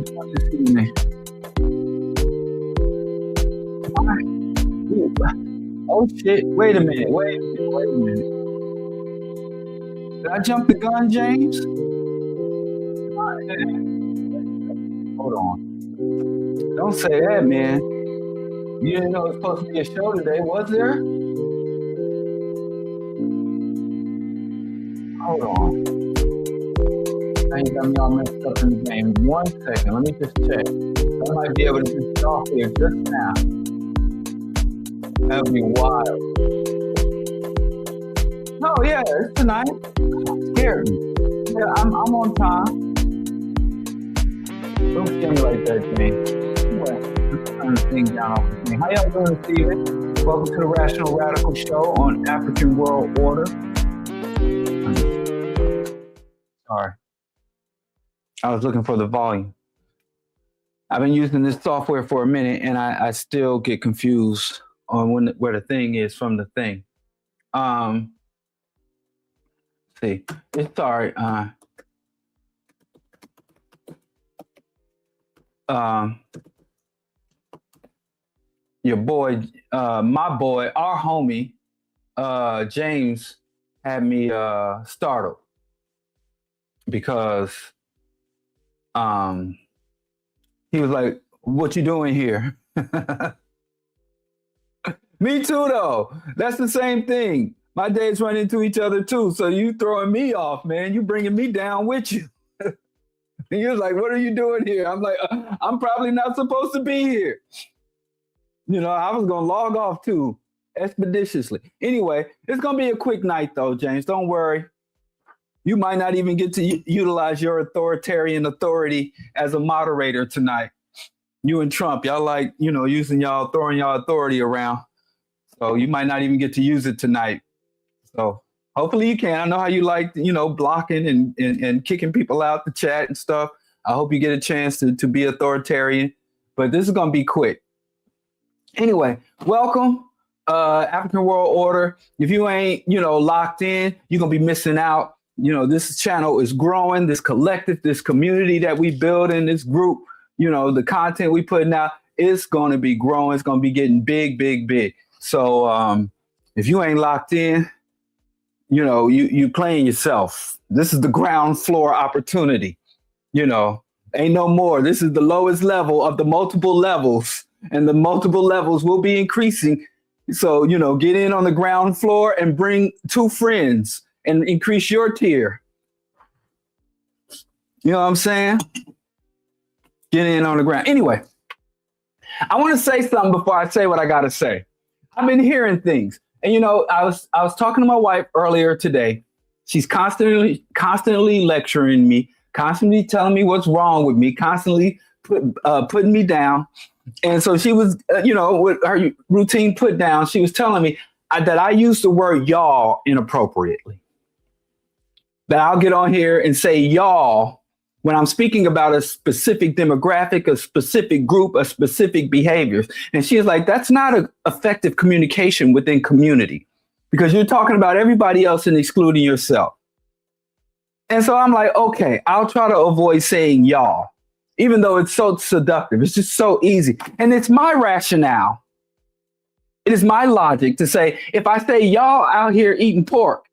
This evening. Oh shit! Wait a minute! Wait a minute! Wait a minute! Did I jump the gun, James? Hold on! Don't say that, man. You didn't know it was supposed to be a show today, was there? Hold on. Now you got me all messed up in the game. 1 second, let me just check. I might be able to get you off here just now. That'd be wild. Oh yeah, it's tonight. Scared me. Yeah, I'm on time. Don't scare me like that, James. Anyway, let's turn the thing down off the thing. How y'all doing this evening? Welcome to the Rational Radical Show on African World Order. Sorry. I was looking for the volume. I've been using this software for a minute and I still get confused on where the thing is from the thing. See, it's sorry. Your boy, my boy, our homie, James had me startled because he was like, "What you doing here?" Me too, though. That's the same thing. My days run into each other too. So you throwing me off, man. You bringing me down with you. And you're like, "What are you doing here?" I'm like, "I'm probably not supposed to be here." You know, I was gonna log off too, expeditiously. Anyway, it's gonna be a quick night though, James. Don't worry. You might not even get to utilize your authoritarian authority as a moderator tonight. You and Trump, y'all like, using throwing y'all authority around. So you might not even get to use it tonight. So hopefully you can. I know how you like, blocking and kicking people out the chat and stuff. I hope you get a chance to be authoritarian, but this is going to be quick. Anyway, welcome, African World Order. If you ain't, locked in, you're going to be missing out. This channel is growing, this collective, this community that we build in this group, the content we putting out is going to be growing. It's going to be getting big, big, big. So if you ain't locked in, you playing yourself. This is the ground floor opportunity. Ain't no more. This is the lowest level of the multiple levels, and the multiple levels will be increasing. So, get in on the ground floor and bring 2 friends and increase your tier. You know what I'm saying? Get in on the ground. Anyway, I want to say something before I say what I got to say. I've been hearing things. And, I was talking to my wife earlier today. She's constantly lecturing me, constantly telling me what's wrong with me, constantly putting me down. And so she was, with her routine put down, she was telling me that I use the word y'all inappropriately. That I'll get on here and say y'all when I'm speaking about a specific demographic, a specific group, a specific behaviors. And she's like, that's not an effective communication within community because you're talking about everybody else and excluding yourself. And so I'm like, okay, I'll try to avoid saying y'all, even though it's so seductive. It's just so easy. And it's my rationale. It is my logic to say, if I say y'all out here eating pork,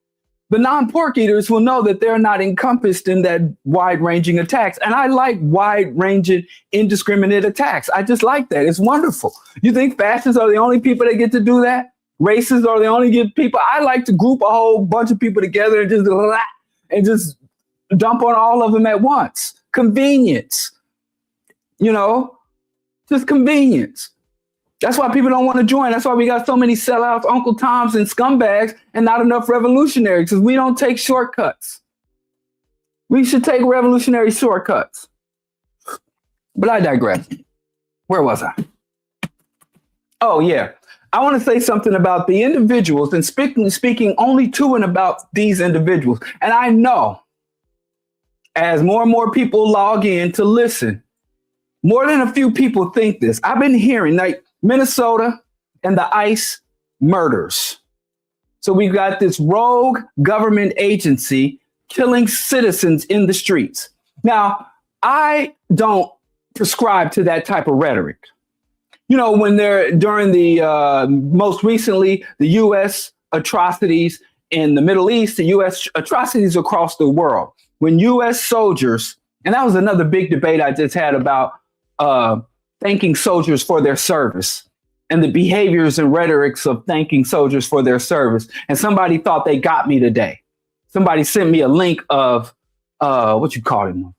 the non-pork eaters will know that they're not encompassed in that wide-ranging attacks. And I like wide-ranging, indiscriminate attacks. I just like that. It's wonderful. You think fascists are the only people that get to do that? Racists are the only people? I like to group a whole bunch of people together and just dump on all of them at once. Convenience. Just convenience. That's why people don't want to join. That's why we got so many sellouts, Uncle Toms, and scumbags, and not enough revolutionaries, because we don't take shortcuts. We should take revolutionary shortcuts. But I digress. Where was I? Oh, yeah. I want to say something about the individuals and speaking only to and about these individuals. And I know as more and more people log in to listen, more than a few people think this. I've been hearing like Minnesota and the ICE murders. So we've got this rogue government agency killing citizens in the streets. Now, I don't prescribe to that type of rhetoric. You know, when they're during the most recently, the U.S. atrocities in the Middle East, the U.S. atrocities across the world, when U.S. soldiers, and that was another big debate I just had about thanking soldiers for their service and the behaviors and rhetorics of thanking soldiers for their service. And somebody thought they got me today. Somebody sent me a link of what you call him,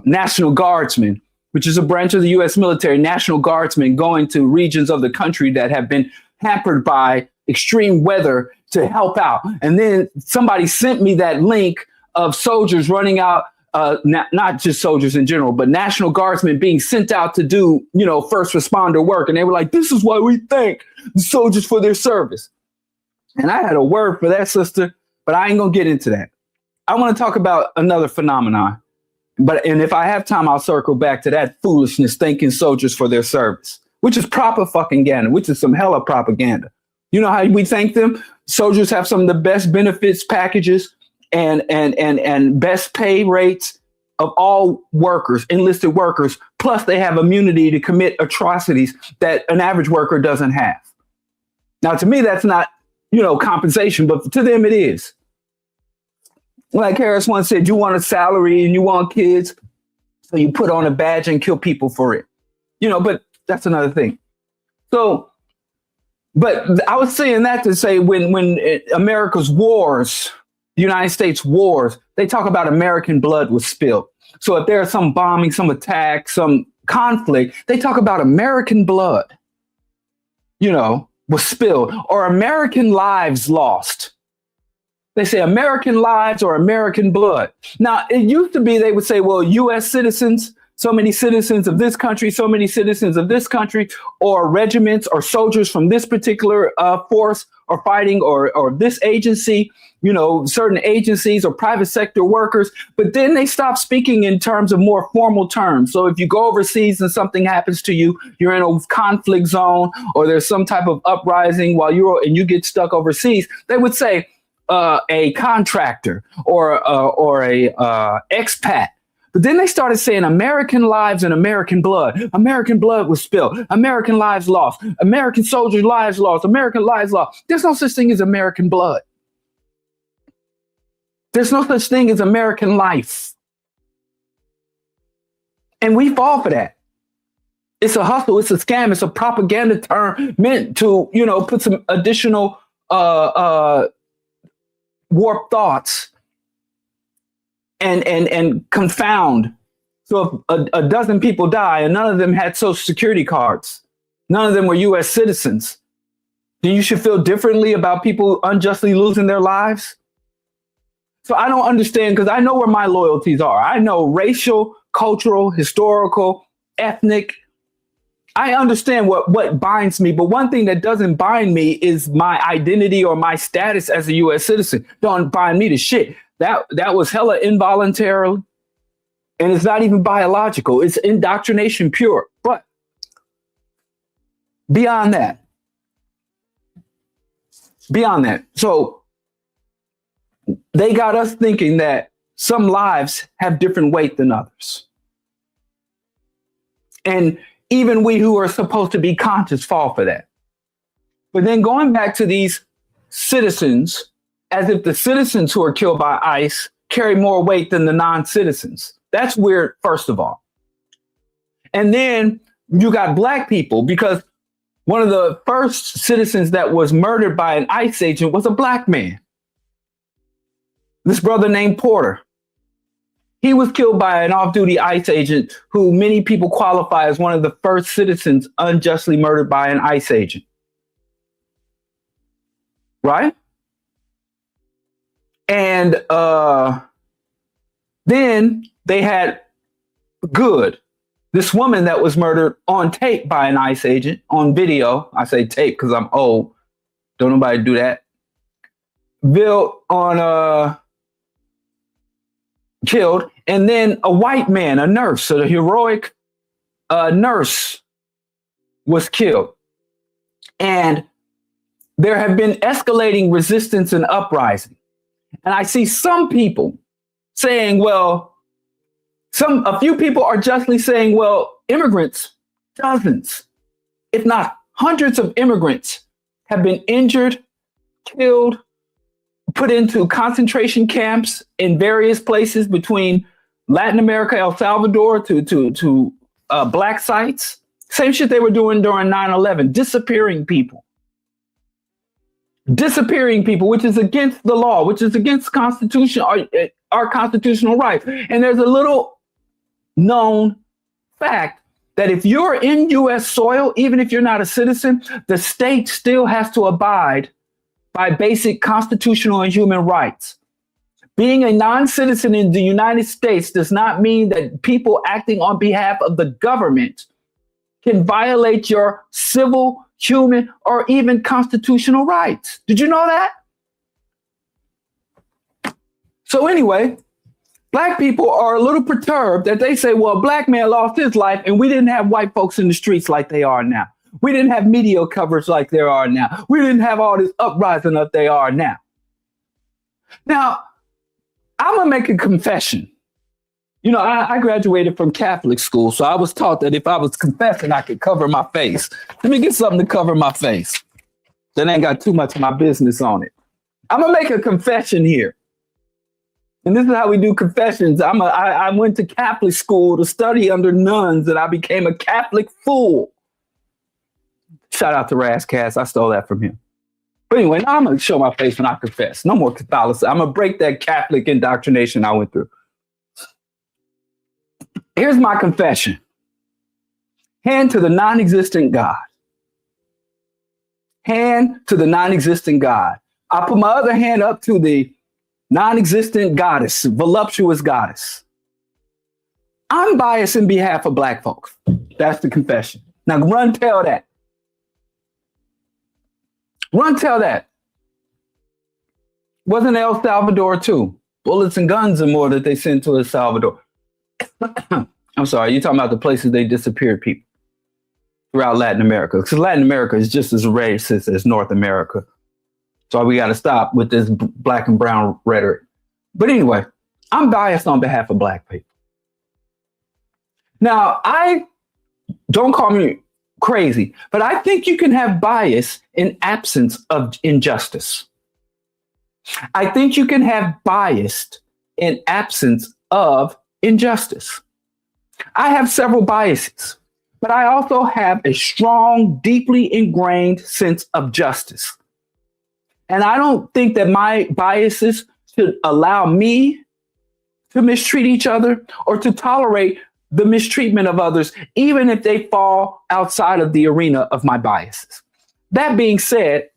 National Guardsmen, which is a branch of the U.S. military, National Guardsmen going to regions of the country that have been hampered by extreme weather to help out. And then somebody sent me that link of soldiers running out, not just soldiers in general, but National Guardsmen being sent out to do, you know, first responder work. And they were like, this is why we thank the soldiers for their service. And I had a word for that, sister, but I ain't gonna get into that. I want to talk about another phenomenon. And if I have time, I'll circle back to that foolishness, thanking soldiers for their service, which is proper fucking propaganda, which is some hella propaganda. You know how we thank them? Soldiers have some of the best benefits packages and best pay rates of all workers, enlisted workers. Plus, they have immunity to commit atrocities that an average worker doesn't have. Now, to me, that's not, you know, compensation, but to them it is. Like Harris once said, you want a salary and you want kids, so you put on a badge and kill people for it. You know, but that's another thing. So, but I was saying that to say when America's wars, the United States wars, they talk about American blood was spilled. So if there's some bombing, some attack, some conflict, they talk about American blood, you know, was spilled, or American lives lost. They say American lives or American blood. Now, it used to be they would say, well, U.S. citizens, so many citizens of this country, so many citizens of this country, or regiments or soldiers from this particular force are fighting, or this agency, you know, certain agencies or private sector workers. But then they stop speaking in terms of more formal terms. So if you go overseas and something happens to you, you're in a conflict zone, or there's some type of uprising while you get stuck overseas, they would say a contractor or a expat. But then they started saying American lives and American blood. American blood was spilled. American lives lost. American soldiers' lives lost. American lives lost. There's no such thing as American blood. There's no such thing as American life. And we fall for that. It's a hustle. It's a scam. It's a propaganda term meant to, you know, put some additional warped thoughts and confound. So if a dozen people die and none of them had social security cards, none of them were U.S. citizens, then you should feel differently about people unjustly losing their lives. So I don't understand, because I know where my loyalties are. I know racial, cultural, historical, ethnic. I understand what binds me, but one thing that doesn't bind me is my identity or my status as a U.S. citizen. Don't bind me to shit. That was hella involuntarily, and it's not even biological. It's indoctrination pure. But beyond that, so they got us thinking that some lives have different weight than others. And even we who are supposed to be conscious fall for that. But then going back to these citizens, as if the citizens who are killed by ICE carry more weight than the non-citizens. That's weird, first of all. And then you got black people, because one of the first citizens that was murdered by an ICE agent was a black man. This brother named Porter. He was killed by an off-duty ICE agent who many people qualify as one of the first citizens unjustly murdered by an ICE agent. Right? And then they had Good, this woman that was murdered on tape by an ICE agent, on video. I say tape because I'm old. Don't nobody do that. Bill on killed, and then a white man, a nurse, a heroic nurse was killed. And there have been escalating resistance and uprising. And I see some people saying, well, A few people are justly saying, well, immigrants, dozens, if not hundreds of immigrants have been injured, killed, put into concentration camps in various places between Latin America, El Salvador to black sites. Same shit they were doing during 9/11, disappearing people, which is against the law, which is against Constitution, our constitutional rights. And there's a little known fact that if you're in U.S. soil, even if you're not a citizen, the state still has to abide by basic constitutional and human rights. Being a non-citizen in the United States does not mean that people acting on behalf of the government can violate your civil, human, or even constitutional rights. Did you know that? So anyway, black people are a little perturbed that they say, well, a black man lost his life and we didn't have white folks in the streets like they are now. We didn't have media coverage like there are now. We didn't have all this uprising that they are now. Now, I'm going to make a confession. You know, I graduated from Catholic school, so I was taught that if I was confessing, I could cover my face. Let me get something to cover my face that ain't got too much of my business on it. I'm going to make a confession here. And this is how we do confessions. I went to Catholic school to study under nuns, and I became a Catholic fool. Shout out to Razzcast. I stole that from him. But anyway, now I'm going to show my face when I confess. No more Catholicism. I'm going to break that Catholic indoctrination I went through. Here's my confession. Hand to the non-existent God. Hand to the non-existent God. I put my other hand up to the non-existent goddess, voluptuous goddess. I'm biased in behalf of black folks. That's the confession. Now run tell that. Run tell that. Wasn't El Salvador too? Bullets and guns and more that they sent to El Salvador. I'm sorry, you're talking about the places they disappeared people throughout Latin America. Because Latin America is just as racist as North America. So we got to stop with this black and brown rhetoric. But anyway, I'm biased on behalf of black people. Now, don't call me crazy, but I think you can have bias in absence of injustice. I think you can have bias in absence of injustice. I have several biases, but I also have a strong, deeply ingrained sense of justice. And I don't think that my biases should allow me to mistreat each other or to tolerate the mistreatment of others, even if they fall outside of the arena of my biases. That being said,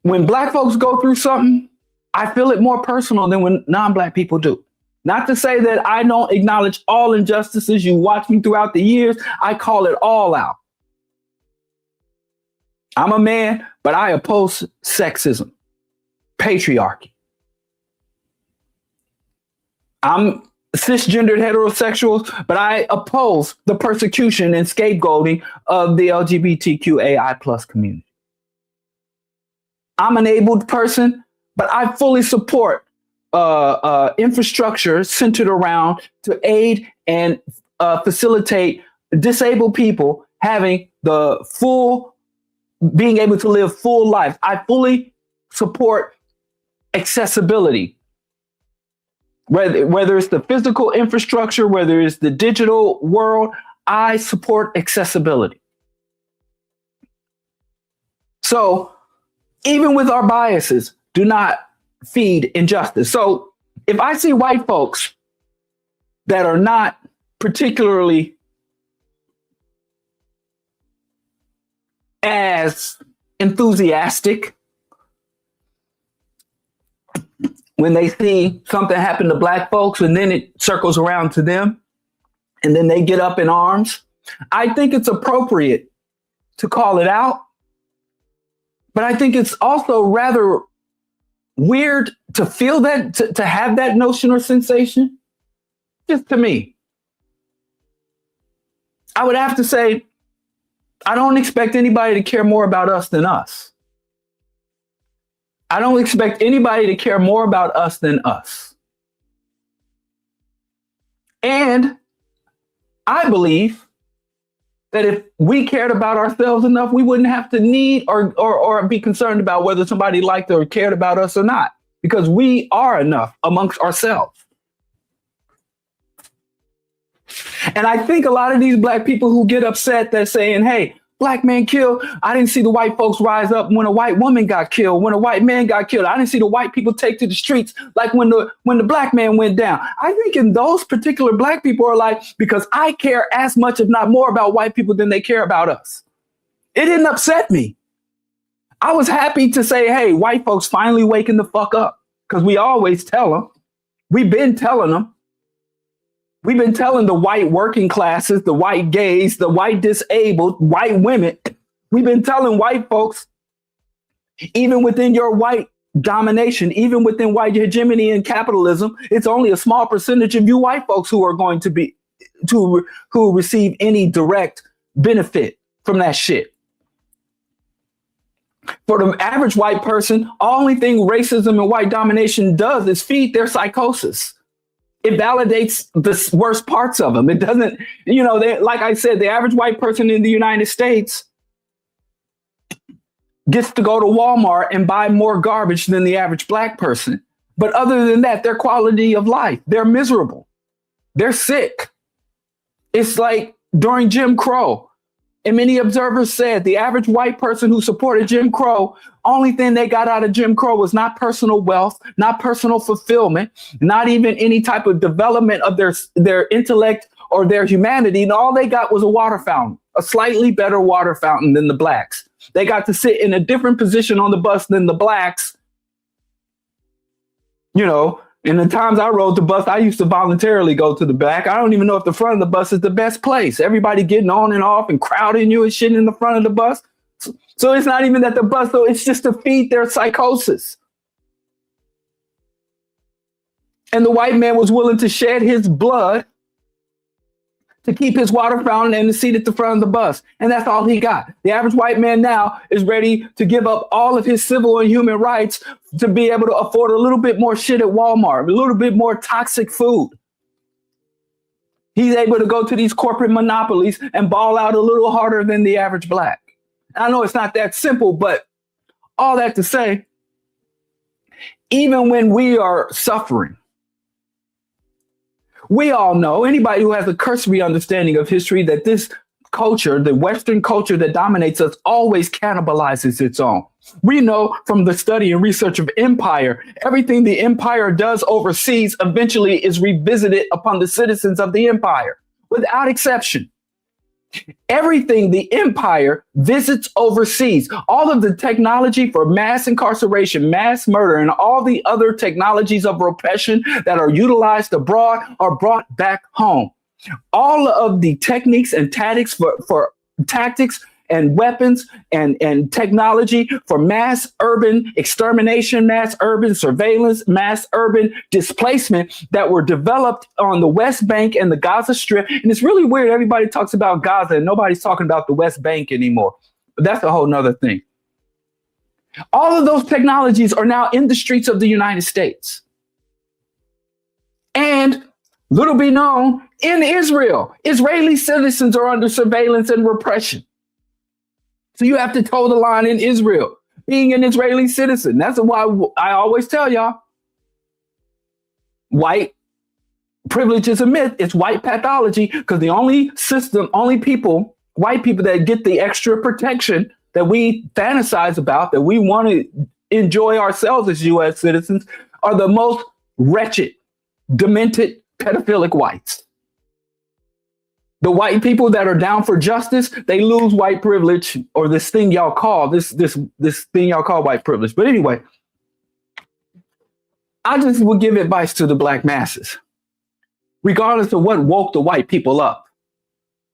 when black folks go through something, I feel it more personal than when non-black people do. Not to say that I don't acknowledge all injustices. You watch me throughout the years, I call it all out. I'm a man, but I oppose sexism, patriarchy. I'm cisgendered heterosexuals, but I oppose the persecution and scapegoating of the LGBTQAI plus community. I'm an abled person, but I fully support infrastructure centered around to aid and facilitate disabled people having the full, being able to live full life. I fully support accessibility. Whether it's the physical infrastructure, whether it's the digital world, I support accessibility. So even with our biases, do not feed injustice. So if I see white folks that are not particularly as enthusiastic when they see something happen to black folks and then it circles around to them and then they get up in arms, I think it's appropriate to call it out. But I think it's also rather weird to feel that, to have that notion or sensation. Just to me, I would have to say, I don't expect anybody to care more about us than us. I don't expect anybody to care more about us than us. I believe that if we cared about ourselves enough, we wouldn't have to need or be concerned about whether somebody liked or cared about us or not, because we are enough amongst ourselves. And I think a lot of these black people who get upset, they're saying, hey, black man killed. I didn't see the white folks rise up when a white woman got killed, when a white man got killed. I didn't see the white people take to the streets like when the black man went down. I think in those particular black people are like, because I care as much, if not more, about white people than they care about us. It didn't upset me. I was happy to say, hey, white folks finally waking the fuck up, because we always tell them. We've been telling them. We've been telling the white working classes, the white gays, the white disabled, white women. We've been telling white folks, even within your white domination, even within white hegemony and capitalism, it's only a small percentage of you white folks who are going to be who receive any direct benefit from that shit. For the average white person, only thing racism and white domination does is feed their psychosis. It validates the worst parts of them. It doesn't, like I said, the average white person in the United States gets to go to Walmart and buy more garbage than the average black person. But other than that, their quality of life, they're miserable. They're sick. It's like during Jim Crow. And many observers said the average white person who supported Jim Crow, only thing they got out of Jim Crow was not personal wealth, not personal fulfillment, not even any type of development of their intellect or their humanity. And all they got was a water fountain, a slightly better water fountain than the blacks. They got to sit in a different position on the bus than the blacks. In the times I rode the bus, I used to voluntarily go to the back. I don't even know if the front of the bus is the best place. Everybody getting on and off and crowding you and shit in the front of the bus. So it's not even that the bus, though, it's just to feed their psychosis. And the white man was willing to shed his blood to keep his water fountain and the seat at the front of the bus. And that's all he got. The average white man now is ready to give up all of his civil and human rights to be able to afford a little bit more shit at Walmart, a little bit more toxic food. He's able to go to these corporate monopolies and ball out a little harder than the average black. I know it's not that simple, but all that to say, even when we are suffering, we all know, anybody who has a cursory understanding of history, that this culture, the Western culture that dominates us, always cannibalizes its own. We know from the study and research of empire, everything the empire does overseas eventually is revisited upon the citizens of the empire, without exception. Everything the empire visits overseas, all of the technology for mass incarceration, mass murder, and all the other technologies of repression that are utilized abroad are brought back home. All of the techniques and tactics for tactics and weapons and technology for mass urban extermination, mass urban surveillance, mass urban displacement that were developed on the West Bank and the Gaza Strip. And it's really weird. Everybody talks about Gaza and nobody's talking about the West Bank anymore. But that's a whole nother thing. All of those technologies are now in the streets of the United States. And little be known, in Israel, Israeli citizens are under surveillance and repression. So you have to toe the line in Israel, being an Israeli citizen. That's why I always tell y'all, white privilege is a myth. It's white pathology, because the only people, white people that get the extra protection that we fantasize about, that we want to enjoy ourselves as U.S. citizens, are the most wretched, demented, pedophilic whites. The white people that are down for justice, they lose white privilege, or this thing y'all call this thing y'all call white privilege. But anyway, I just would give advice to the black masses, regardless of what woke the white people up,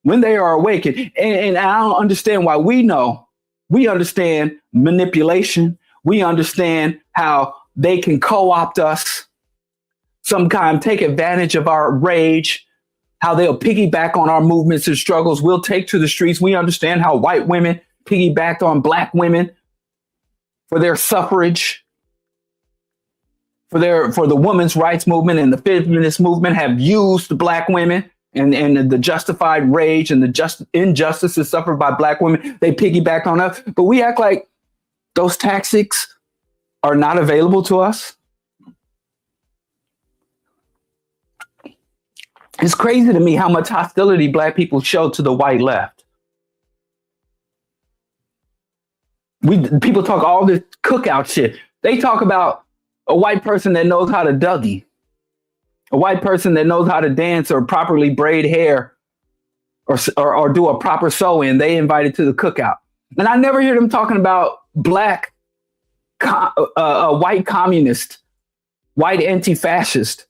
when they are awakened. And I don't understand why we understand manipulation. We understand how they can co-opt us, sometimes take advantage of our rage, how they'll piggyback on our movements and struggles we'll take to the streets. We understand how white women piggybacked on black women for their suffrage, for the women's rights movement and the feminist movement have used black women and the justified rage and the just injustices suffered by black women, they piggyback on us. But we act like those tactics are not available to us. It's crazy to me how much hostility black people show to the white left. People talk all this cookout shit. They talk about a white person that knows how to Dougie, a white person that knows how to dance or properly braid hair or do a proper sew-in. They invited to the cookout. And I never hear them talking about black, white communist, white anti-fascist.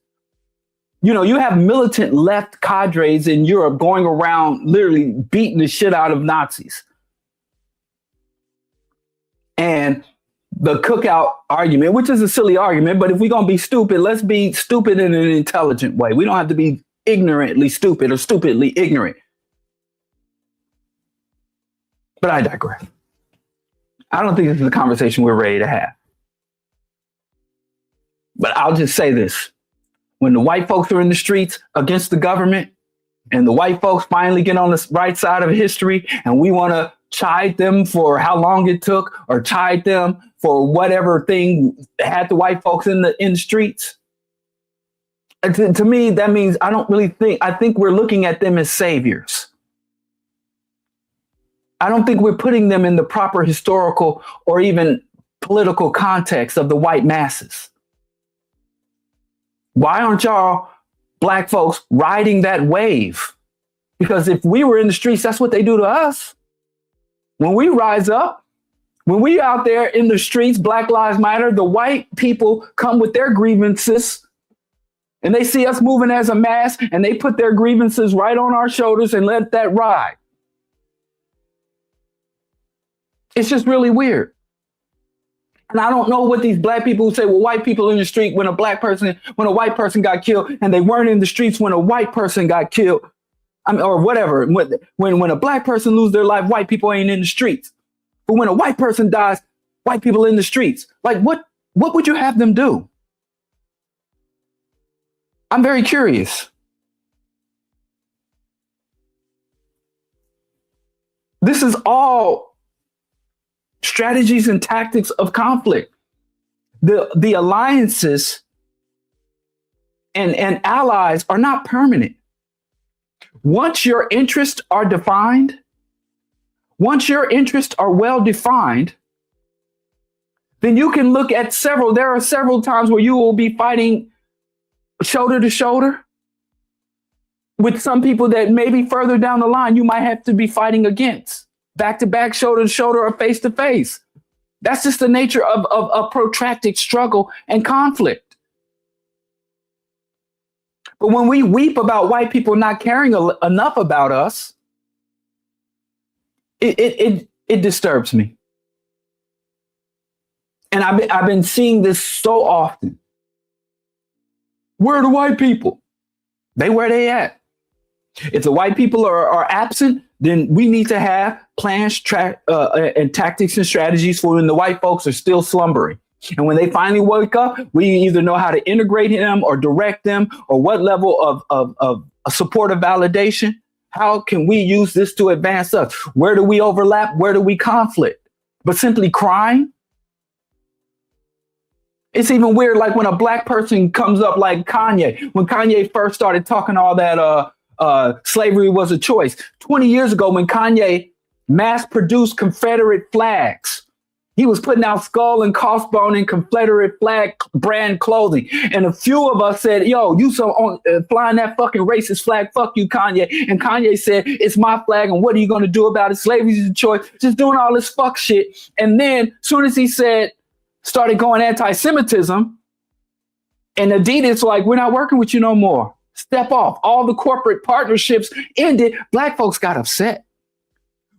You know, you have militant left cadres in Europe going around literally beating the shit out of Nazis. And the cookout argument, which is a silly argument, but if we're going to be stupid, let's be stupid in an intelligent way. We don't have to be ignorantly stupid or stupidly ignorant. But I digress. I don't think this is a conversation we're ready to have. But I'll just say this. When the white folks are in the streets against the government and the white folks finally get on the right side of history and we want to chide them for how long it took or chide them for whatever thing had the white folks in the streets, to me, that means I think we're looking at them as saviors. I don't think we're putting them in the proper historical or even political context of the white masses. Why aren't y'all black folks riding that wave? Because if we were in the streets, that's what they do to us. When we rise up, when we out there in the streets, Black Lives Matter, the white people come with their grievances and they see us moving as a mass and they put their grievances right on our shoulders and let that ride. It's just really weird. And I don't know what these black people who say, well, white people in the street when a white person got killed, and they weren't in the streets when a white person got killed, or whatever. When a black person lose their life, white people ain't in the streets. But when a white person dies, white people in the streets. Like, what would you have them do? I'm very curious. This is all strategies and tactics of conflict. The alliances and allies are not permanent. Once your interests are defined, once your interests are well defined, then you can look at there are several times where you will be fighting shoulder to shoulder with some people that maybe further down the line you might have to be fighting against. Back to back, shoulder to shoulder, or face to face. That's just the nature of a protracted struggle and conflict. But when we weep about white people not caring enough about us, it disturbs me. And I've been seeing this so often. Where are the white people? Where they at? If the white people are absent, then we need to have plans, and tactics and strategies for when the white folks are still slumbering. And when they finally wake up, we either know how to integrate them or direct them or what level of supportive validation. How can we use this to advance us? Where do we overlap? Where do we conflict? But simply crying? It's even weird, like when a black person comes up like Kanye. When Kanye first started talking all that slavery was a choice. 20 years ago, when Kanye mass-produced Confederate flags, he was putting out skull and crossbone and Confederate flag brand clothing. And a few of us said, yo, you flying that fucking racist flag, fuck you, Kanye. And Kanye said, it's my flag, and what are you going to do about it? Slavery is a choice. Just doing all this fuck shit. And then as soon as he started going anti-Semitism, and Adidas like, we're not working with you no more. Step off. All the corporate partnerships ended. Black folks got upset.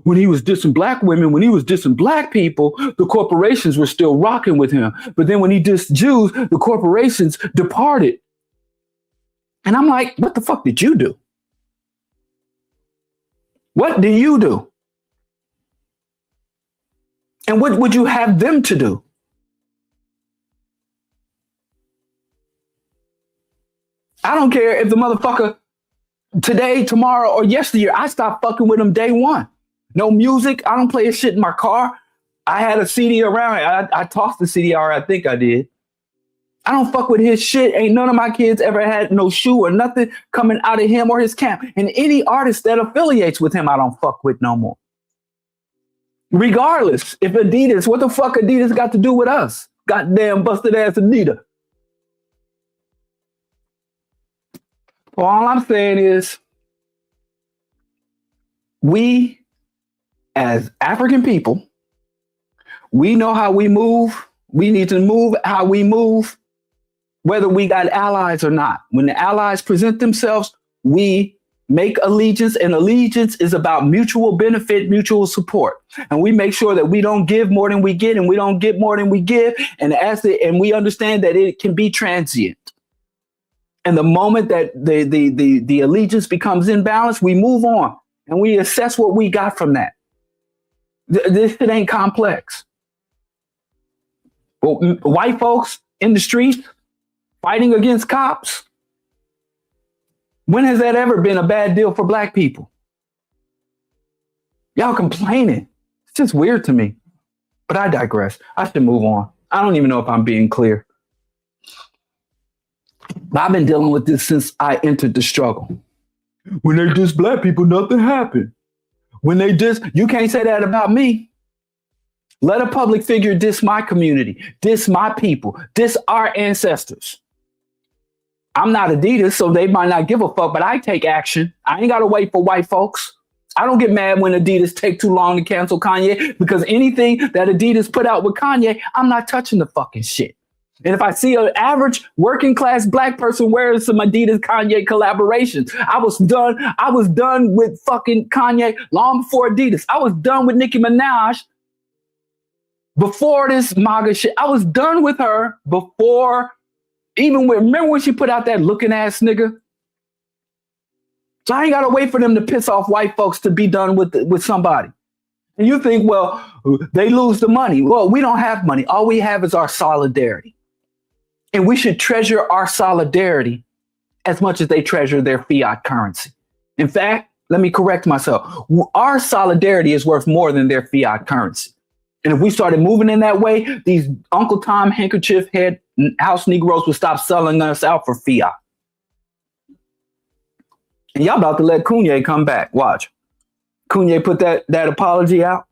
When he was dissing black women, when he was dissing black people, the corporations were still rocking with him. But then when he dissed Jews, the corporations departed. And I'm like, what the fuck did you do? What do you do? And what would you have them to do? I don't care if the motherfucker Today, tomorrow, or yesteryear, I stopped fucking with him day one. No music. I don't play his shit in my car. I had a CD around. I tossed the CD, or I think I did. I don't fuck with his shit. Ain't none of my kids ever had no shoe or nothing coming out of him or his camp. And any artist that affiliates with him, I don't fuck with no more. Regardless, if Adidas, what the fuck Adidas got to do with us? Goddamn busted ass Adidas. Well, all I'm saying is we as African people, we know how we move. We need to move how we move, whether we got allies or not. When the allies present themselves, we make allegiance, and allegiance is about mutual benefit, mutual support. And we make sure that we don't give more than we get, and we don't get more than we give. And we understand that it can be transient. And the moment that the allegiance becomes imbalanced, we move on and we assess what we got from that. This shit ain't complex. Well, white folks in the streets fighting against cops. When has that ever been a bad deal for black people? Y'all complaining. It's just weird to me. But I digress. I should move on. I don't even know if I'm being clear. But I've been dealing with this since I entered the struggle. When they diss black people, nothing happened. When they diss, you can't say that about me. Let a public figure diss my community, diss my people, diss our ancestors. I'm not Adidas, so they might not give a fuck, but I take action. I ain't got to wait for white folks. I don't get mad when Adidas take too long to cancel Kanye, because anything that Adidas put out with Kanye, I'm not touching the fucking shit. And if I see an average working class black person wearing some Adidas Kanye collaborations, I was done with fucking Kanye long before Adidas. I was done with Nicki Minaj before this MAGA shit. I was done with her before, remember when she put out that looking ass nigga? So I ain't got to wait for them to piss off white folks to be done with somebody. And you think, well, they lose the money. Well, we don't have money. All we have is our solidarity. And we should treasure our solidarity as much as they treasure their fiat currency. In fact, let me correct myself. Our solidarity is worth more than their fiat currency. And if we started moving in that way, these Uncle Tom handkerchief head house Negroes would stop selling us out for fiat. And y'all about to let Kanye come back. Watch. Kanye put that apology out.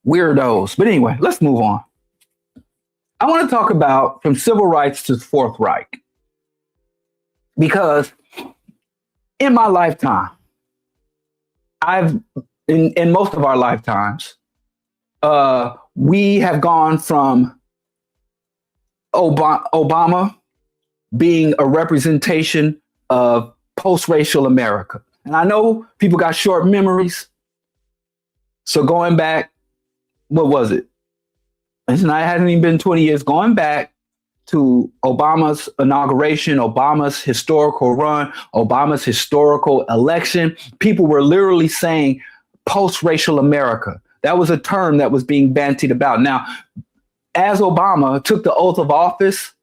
Weirdos. But anyway, let's move on. I want to talk about from civil rights to the Fourth Reich. Because in my lifetime, in most of our lifetimes, we have gone from Obama being a representation of post-racial America. And I know people got short memories. So going back, what was it? It hasn't even been 20 years. Going back to Obama's inauguration, Obama's historical run, Obama's historical election, people were literally saying post-racial America. That was a term that was being bantied about. Now, as Obama took the oath of office,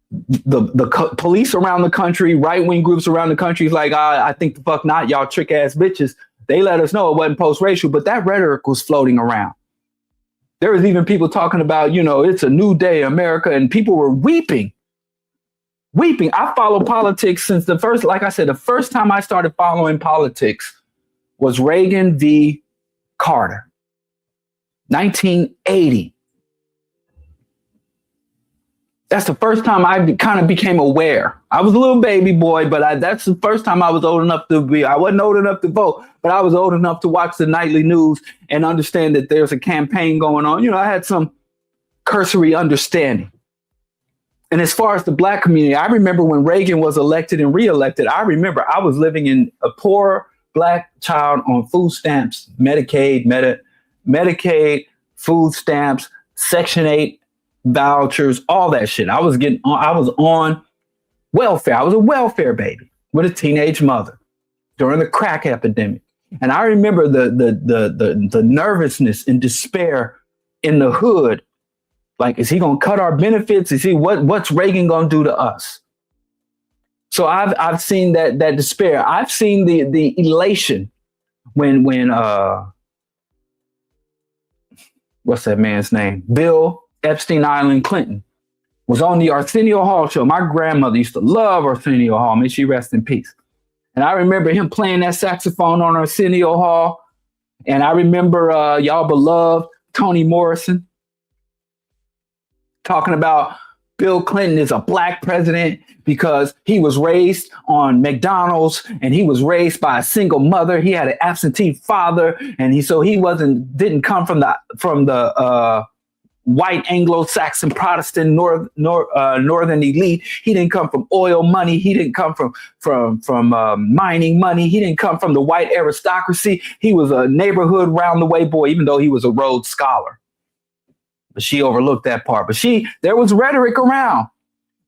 the police around the country, right-wing groups around the country, like, I think the fuck not, y'all trick-ass bitches. They let us know it wasn't post-racial, but that rhetoric was floating around. There was even people talking about, it's a new day, America, and people were weeping. I follow politics since the first time I started following politics was Reagan v. Carter, 1980. That's the first time I kind of became aware. I was a little baby boy, but that's the first time I was old enough I wasn't old enough to vote, but I was old enough to watch the nightly news and understand that there's a campaign going on. I had some cursory understanding. And as far as the black community, I remember when Reagan was elected and reelected, I remember I was living in a poor black child on food stamps, Medicaid, food stamps, Section 8 vouchers, all that shit. I was on welfare. I was a welfare baby with a teenage mother during the crack epidemic. And I remember the nervousness and despair in the hood Like, is he going to cut our benefits? Is he what's Reagan going to do to us? So I've seen that despair. I've seen the elation when what's that man's name? Bill Epstein Island Clinton was on the Arsenio Hall show. My grandmother used to love Arsenio Hall. May she rest in peace. And I remember him playing that saxophone on Arsenio Hall. And I remember y'all beloved Toni Morrison talking about Bill Clinton is a black president because he was raised on McDonald's and he was raised by a single mother. He had an absentee father, and he didn't come from the white Anglo-Saxon Protestant northern elite. He didn't come from oil money. He didn't come from mining money. He didn't come from the white aristocracy. He was a neighborhood round the way boy, even though he was a Rhodes Scholar. But she overlooked that part. But there was rhetoric around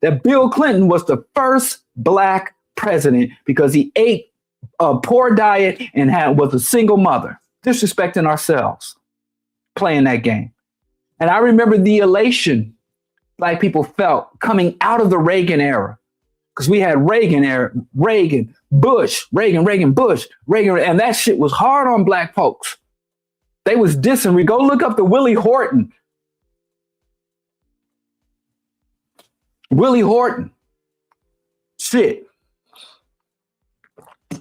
that Bill Clinton was the first black president because he ate a poor diet and was a single mother, disrespecting ourselves, playing that game. And I remember the elation black people felt coming out of the Reagan era, because we had Reagan, Bush, and that shit was hard on black folks. They was dissing. Go look up the Willie Horton. Shit.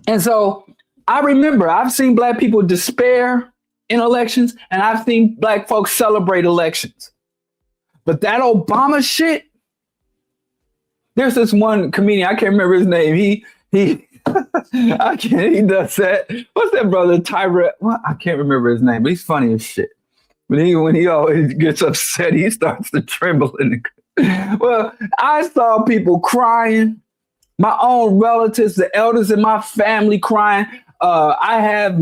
And so I remember I've seen black people despair in elections, and I've seen black folks celebrate elections. But that Obama shit, there's this one comedian, I can't remember his name. He he does that. What's that brother? Tyrell? Well, I can't remember his name, but he's funny as shit. When he always gets upset, he starts to tremble in the. Well, I saw people crying, my own relatives, the elders in my family crying. I have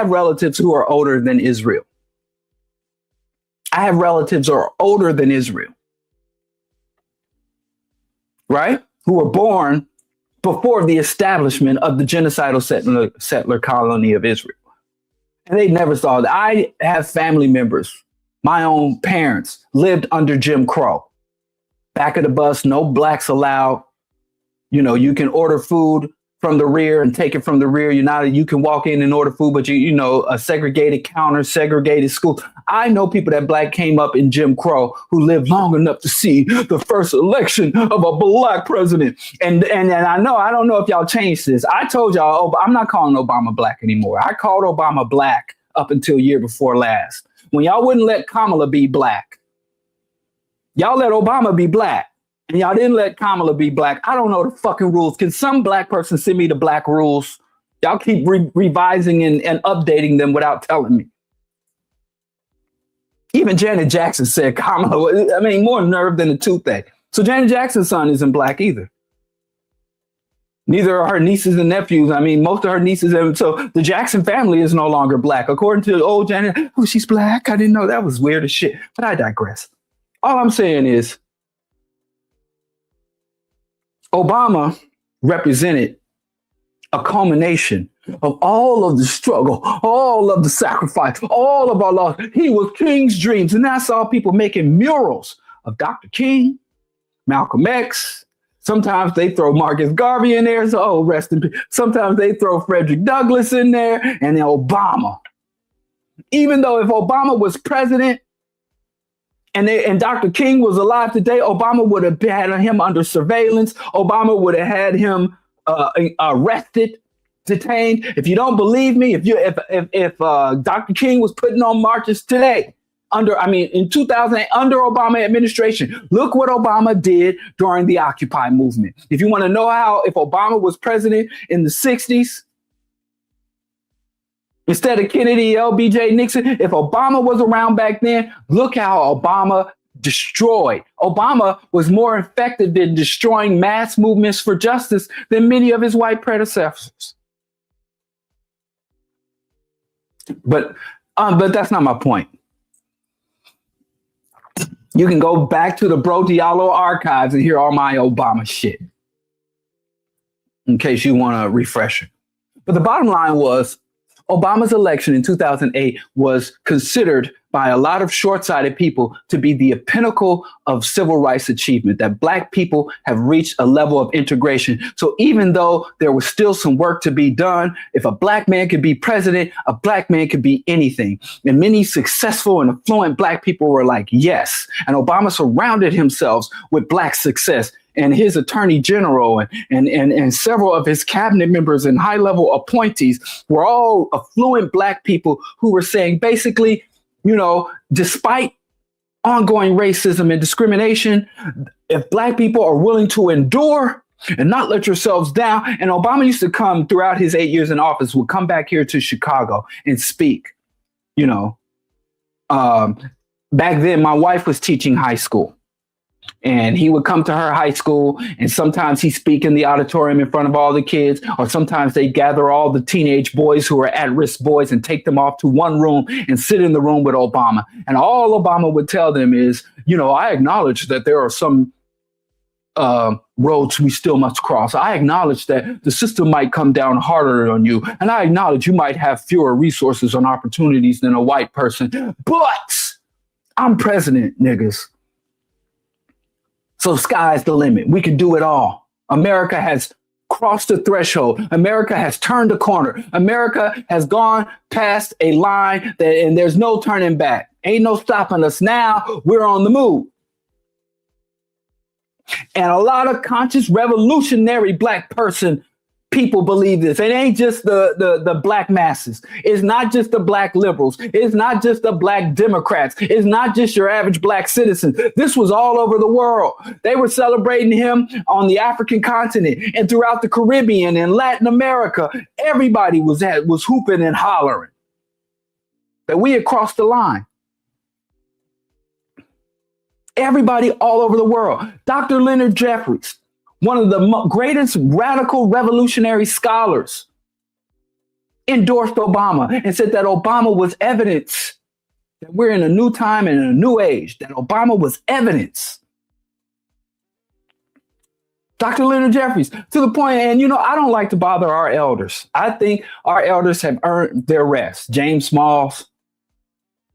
relatives who are older than Israel. I have relatives who are older than Israel, right? Who were born before the establishment of the genocidal settler colony of Israel. And they never saw that. I have family members. My own parents lived under Jim Crow. Back of the bus, no blacks allowed. You can order food from the rear and take it from the rear. You can walk in and order food, but a segregated counter, segregated school. I know people that black came up in Jim Crow who lived long enough to see the first election of a black president. And I don't know if y'all changed this. I told y'all, I'm not calling Obama black anymore. I called Obama black up until year before last. When y'all wouldn't let Kamala be black, y'all let Obama be black, and y'all didn't let Kamala be black. I don't know the fucking rules. Can some black person send me the black rules? Y'all keep revising and updating them without telling me. Even Janet Jackson said Kamala, more nerve than a toothache. So Janet Jackson's son isn't black either. Neither are her nieces and nephews. Most of her nieces. So the Jackson family is no longer black. According to old Janet, she's black. I didn't know. That was weird as shit. But I digress. All I'm saying is Obama represented a culmination of all of the struggle, all of the sacrifice, all of our loss. He was King's dreams. And I saw people making murals of Dr. King, Malcolm X. Sometimes they throw Marcus Garvey in there, so rest in peace. Sometimes they throw Frederick Douglass in there, and then Obama. Even though if Obama was president and Dr. King was alive today, Obama would have had him under surveillance. Obama would have had him arrested, detained. If you don't believe me, if Dr. King was putting on marches today, in 2008, under Obama administration, look what Obama did during the Occupy movement. If you want to know if Obama was president in the 60s, instead of Kennedy, LBJ, Nixon, if Obama was around back then, look how Obama destroyed. Obama was more effective in destroying mass movements for justice than many of his white predecessors. But that's not my point. You can go back to the Bro Diallo archives and hear all my Obama shit, in case you want a refresher. But the bottom line was, Obama's election in 2008 was considered by a lot of short-sighted people to be the pinnacle of civil rights achievement, that Black people have reached a level of integration. So even though there was still some work to be done, if a Black man could be president, a Black man could be anything. And many successful and affluent Black people were like, yes. And Obama surrounded himself with Black success. And his attorney general and several of his cabinet members and high-level appointees were all affluent Black people who were saying basically, you know, despite ongoing racism and discrimination, if Black people are willing to endure and not let yourselves down. And Obama used to come throughout his 8 years in office, would come back here to Chicago and speak, you know. Back then, my wife was teaching high school. And he would come to her high school, and sometimes he'd speak in the auditorium in front of all the kids, or sometimes they'd gather all the teenage boys who are at-risk boys and take them off to one room and sit in the room with Obama. And all Obama would tell them is, you know, I acknowledge that there are some roads we still must cross. I acknowledge that the system might come down harder on you. And I acknowledge you might have fewer resources and opportunities than a white person. But I'm president, niggas. So sky's the limit. We can do it all. America has crossed the threshold. America has turned a corner. America has gone past a line and there's no turning back. Ain't no stopping us now. We're on the move. And a lot of conscious revolutionary Black people believe this. It ain't just the Black masses. It's not just the Black liberals. It's not just the Black Democrats. It's not just your average Black citizen. This was all over the world. They were celebrating him on the African continent and throughout the Caribbean and Latin America. Everybody was hooping and hollering that we had crossed the line. Everybody all over the world. Dr. Leonard Jeffries, one of the greatest radical revolutionary scholars, endorsed Obama and said that Obama was evidence that we're in a new time and in a new age, that Obama was evidence. Dr. Leonard Jeffries, to the point, and you know, I don't like to bother our elders. I think our elders have earned their rest. James Smalls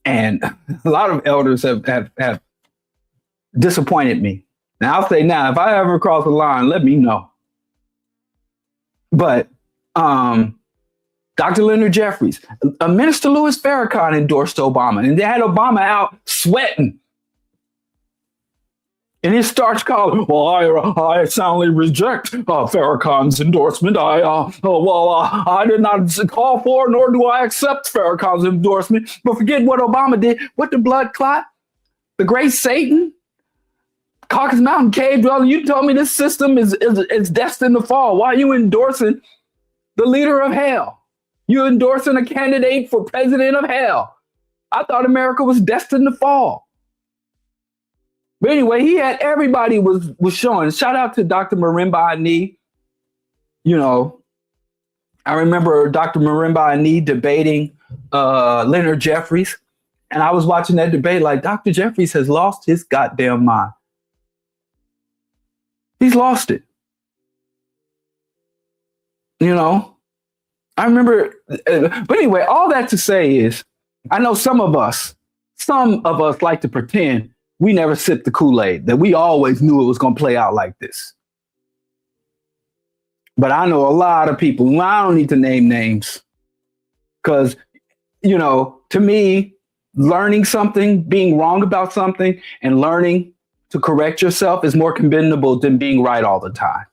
and a lot of elders have disappointed me. Now, I'll say now, if I ever cross the line, let me know. But Dr. Leonard Jeffries, Minister Louis Farrakhan endorsed Obama, and they had Obama out sweating. In his starch collar, well, I soundly reject Farrakhan's endorsement. I did not call for, nor do I accept Farrakhan's endorsement. But forget what Obama did. What the blood clot? The great Satan? Caucasus Mountain cave dweller, you told me this system is destined to fall. Why are you endorsing the leader of hell? You're endorsing a candidate for president of hell. I thought America was destined to fall. But anyway, he had everybody was showing. Shout out to Dr. Marimba Ani. You know, I remember Dr. Marimba Ani debating Leonard Jeffries. And I was watching that debate like, Dr. Jeffries has lost his goddamn mind. He's lost it. You know, I remember, but anyway, all that to say is, I know some of us like to pretend we never sipped the Kool-Aid, that we always knew it was going to play out like this. But I know a lot of people, I don't need to name names, because, you know, to me, learning something, being wrong about something, and learning to correct yourself is more commendable than being right all the time.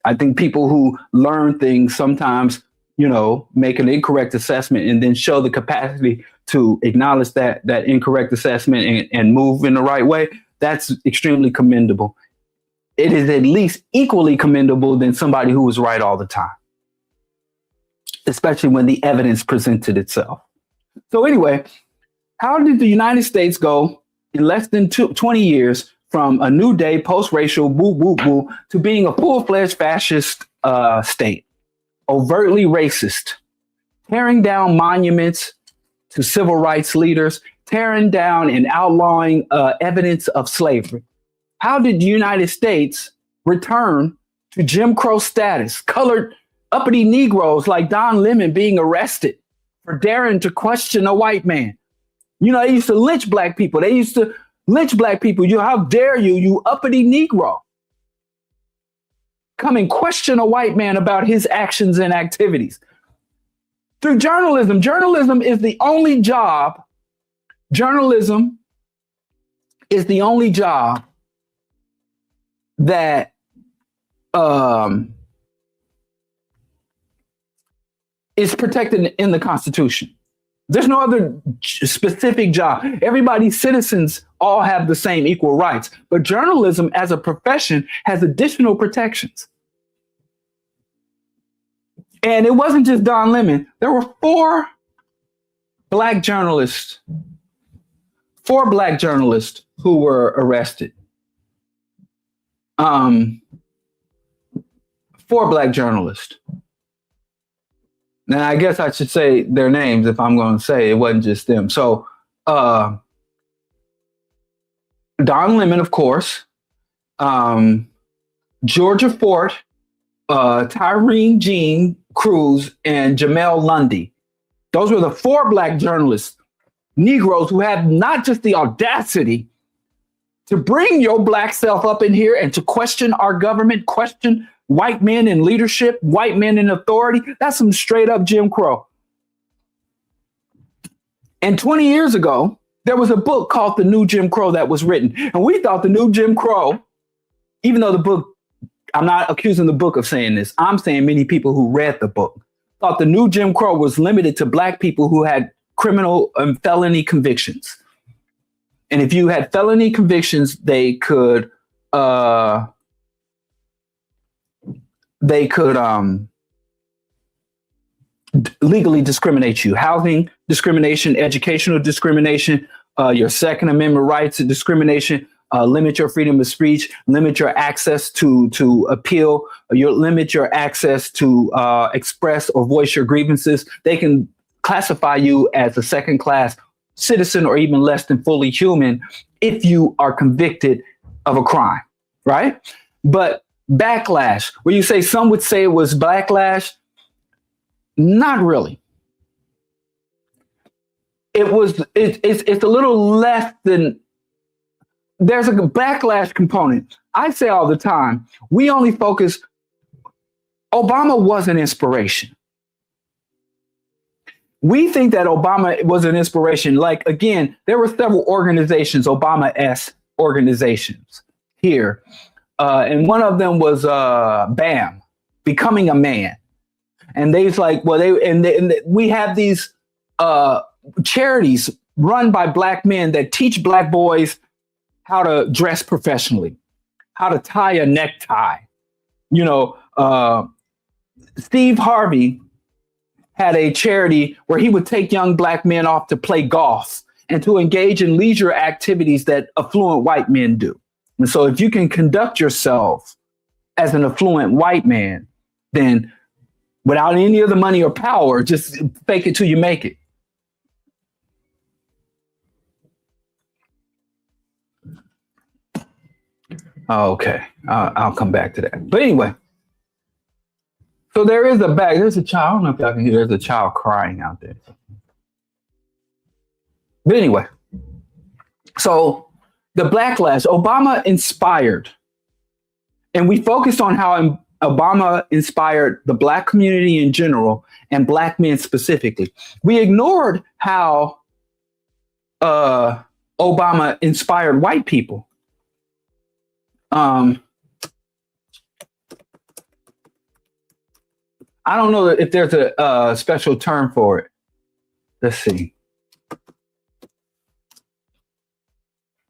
I think people who learn things sometimes, you know, make an incorrect assessment and then show the capacity to acknowledge that incorrect assessment and move in the right way. That's extremely commendable. It is at least equally commendable than somebody who was right all the time, especially when the evidence presented itself. So anyway, how did the United States go in less than 20 years from a new day, post-racial, woo, woo, woo, to being a full-fledged fascist state, overtly racist, tearing down monuments to civil rights leaders, tearing down and outlawing evidence of slavery? How did the United States return to Jim Crow status, colored uppity Negroes like Don Lemon being arrested for daring to question a white man. You know, they used to lynch black people. They used to lynch black people. You, how dare you, you uppity Negro, come and question a white man about his actions and activities. Through journalism, journalism is the only job. Journalism is the only job that is protected in the Constitution. There's no other specific job. Everybody's citizens all have the same equal rights, but journalism as a profession has additional protections. And it wasn't just Don Lemon. There were four black journalists who were arrested. Four black journalists. Now, I guess I should say their names if I'm going to say it wasn't just them. So, Don Lemon, of course, Georgia Fort, Tyrone Jean Cruz, and Jamel Lundy. Those were the four black journalists, Negroes, who had not just the audacity to bring your black self up in here and to question our government, question white men in leadership, white men in authority. That's some straight up Jim Crow. And 20 years ago, there was a book called The New Jim Crow that was written. And we thought The New Jim Crow, even though the book, I'm not accusing the book of saying this, I'm saying many people who read the book thought The New Jim Crow was limited to black people who had criminal and felony convictions. And if you had felony convictions, they could legally discriminate you. Housing discrimination, educational discrimination, your Second Amendment rights of discrimination, limit your freedom of speech, limit your access to appeal, limit your access to express or voice your grievances. They can classify you as a second class citizen or even less than fully human if you are convicted of a crime, right? But backlash, where you say some would say it was backlash, not really. It's a little less than, there's a backlash component. I say all the time, we only focus, Obama was an inspiration. We think that Obama was an inspiration. Like, again, there were several organizations, Obama-esque organizations here. And one of them was BAM, Becoming a Man. And they's like, well, we have these charities run by black men that teach black boys how to dress professionally, how to tie a necktie. You know, Steve Harvey had a charity where he would take young black men off to play golf and to engage in leisure activities that affluent white men do. And so if you can conduct yourself as an affluent white man, then without any of the money or power, just fake it till you make it. Okay, I'll come back to that. But anyway, so there's a child. I don't know if y'all can hear, there's a child crying out there. But anyway, so the backlash, Obama inspired, and we focused on how Obama inspired the black community in general and black men specifically. We ignored how Obama inspired white people. I don't know if there's a special term for it. Let's see.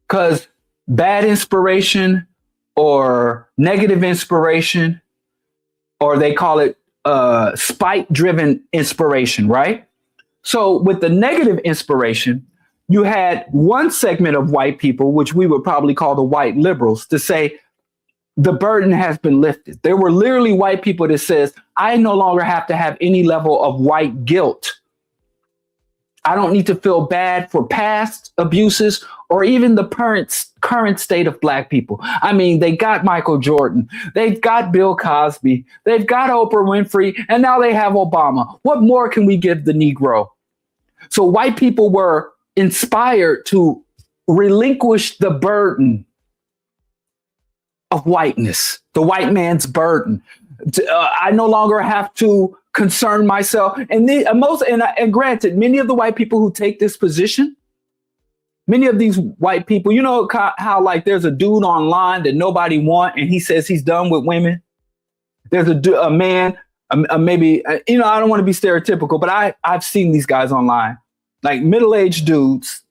Because bad inspiration or negative inspiration, or they call it spite-driven inspiration, right? So with the negative inspiration, you had one segment of white people, which we would probably call the white liberals, to say the burden has been lifted. There were literally white people that says, I no longer have to have any level of white guilt. I don't need to feel bad for past abuses or even the current state of black people. I mean, they got Michael Jordan, they've got Bill Cosby, they've got Oprah Winfrey, and now they have Obama. What more can we give the Negro? So white people were inspired to relinquish the burden of whiteness, the white man's burden. I no longer have to concern myself. And granted, many of the white people who take this position, many of these white people, you know how like there's a dude online that nobody want, and he says he's done with women. There's a man, maybe, you know, I don't want to be stereotypical, but I've seen these guys online, like middle-aged dudes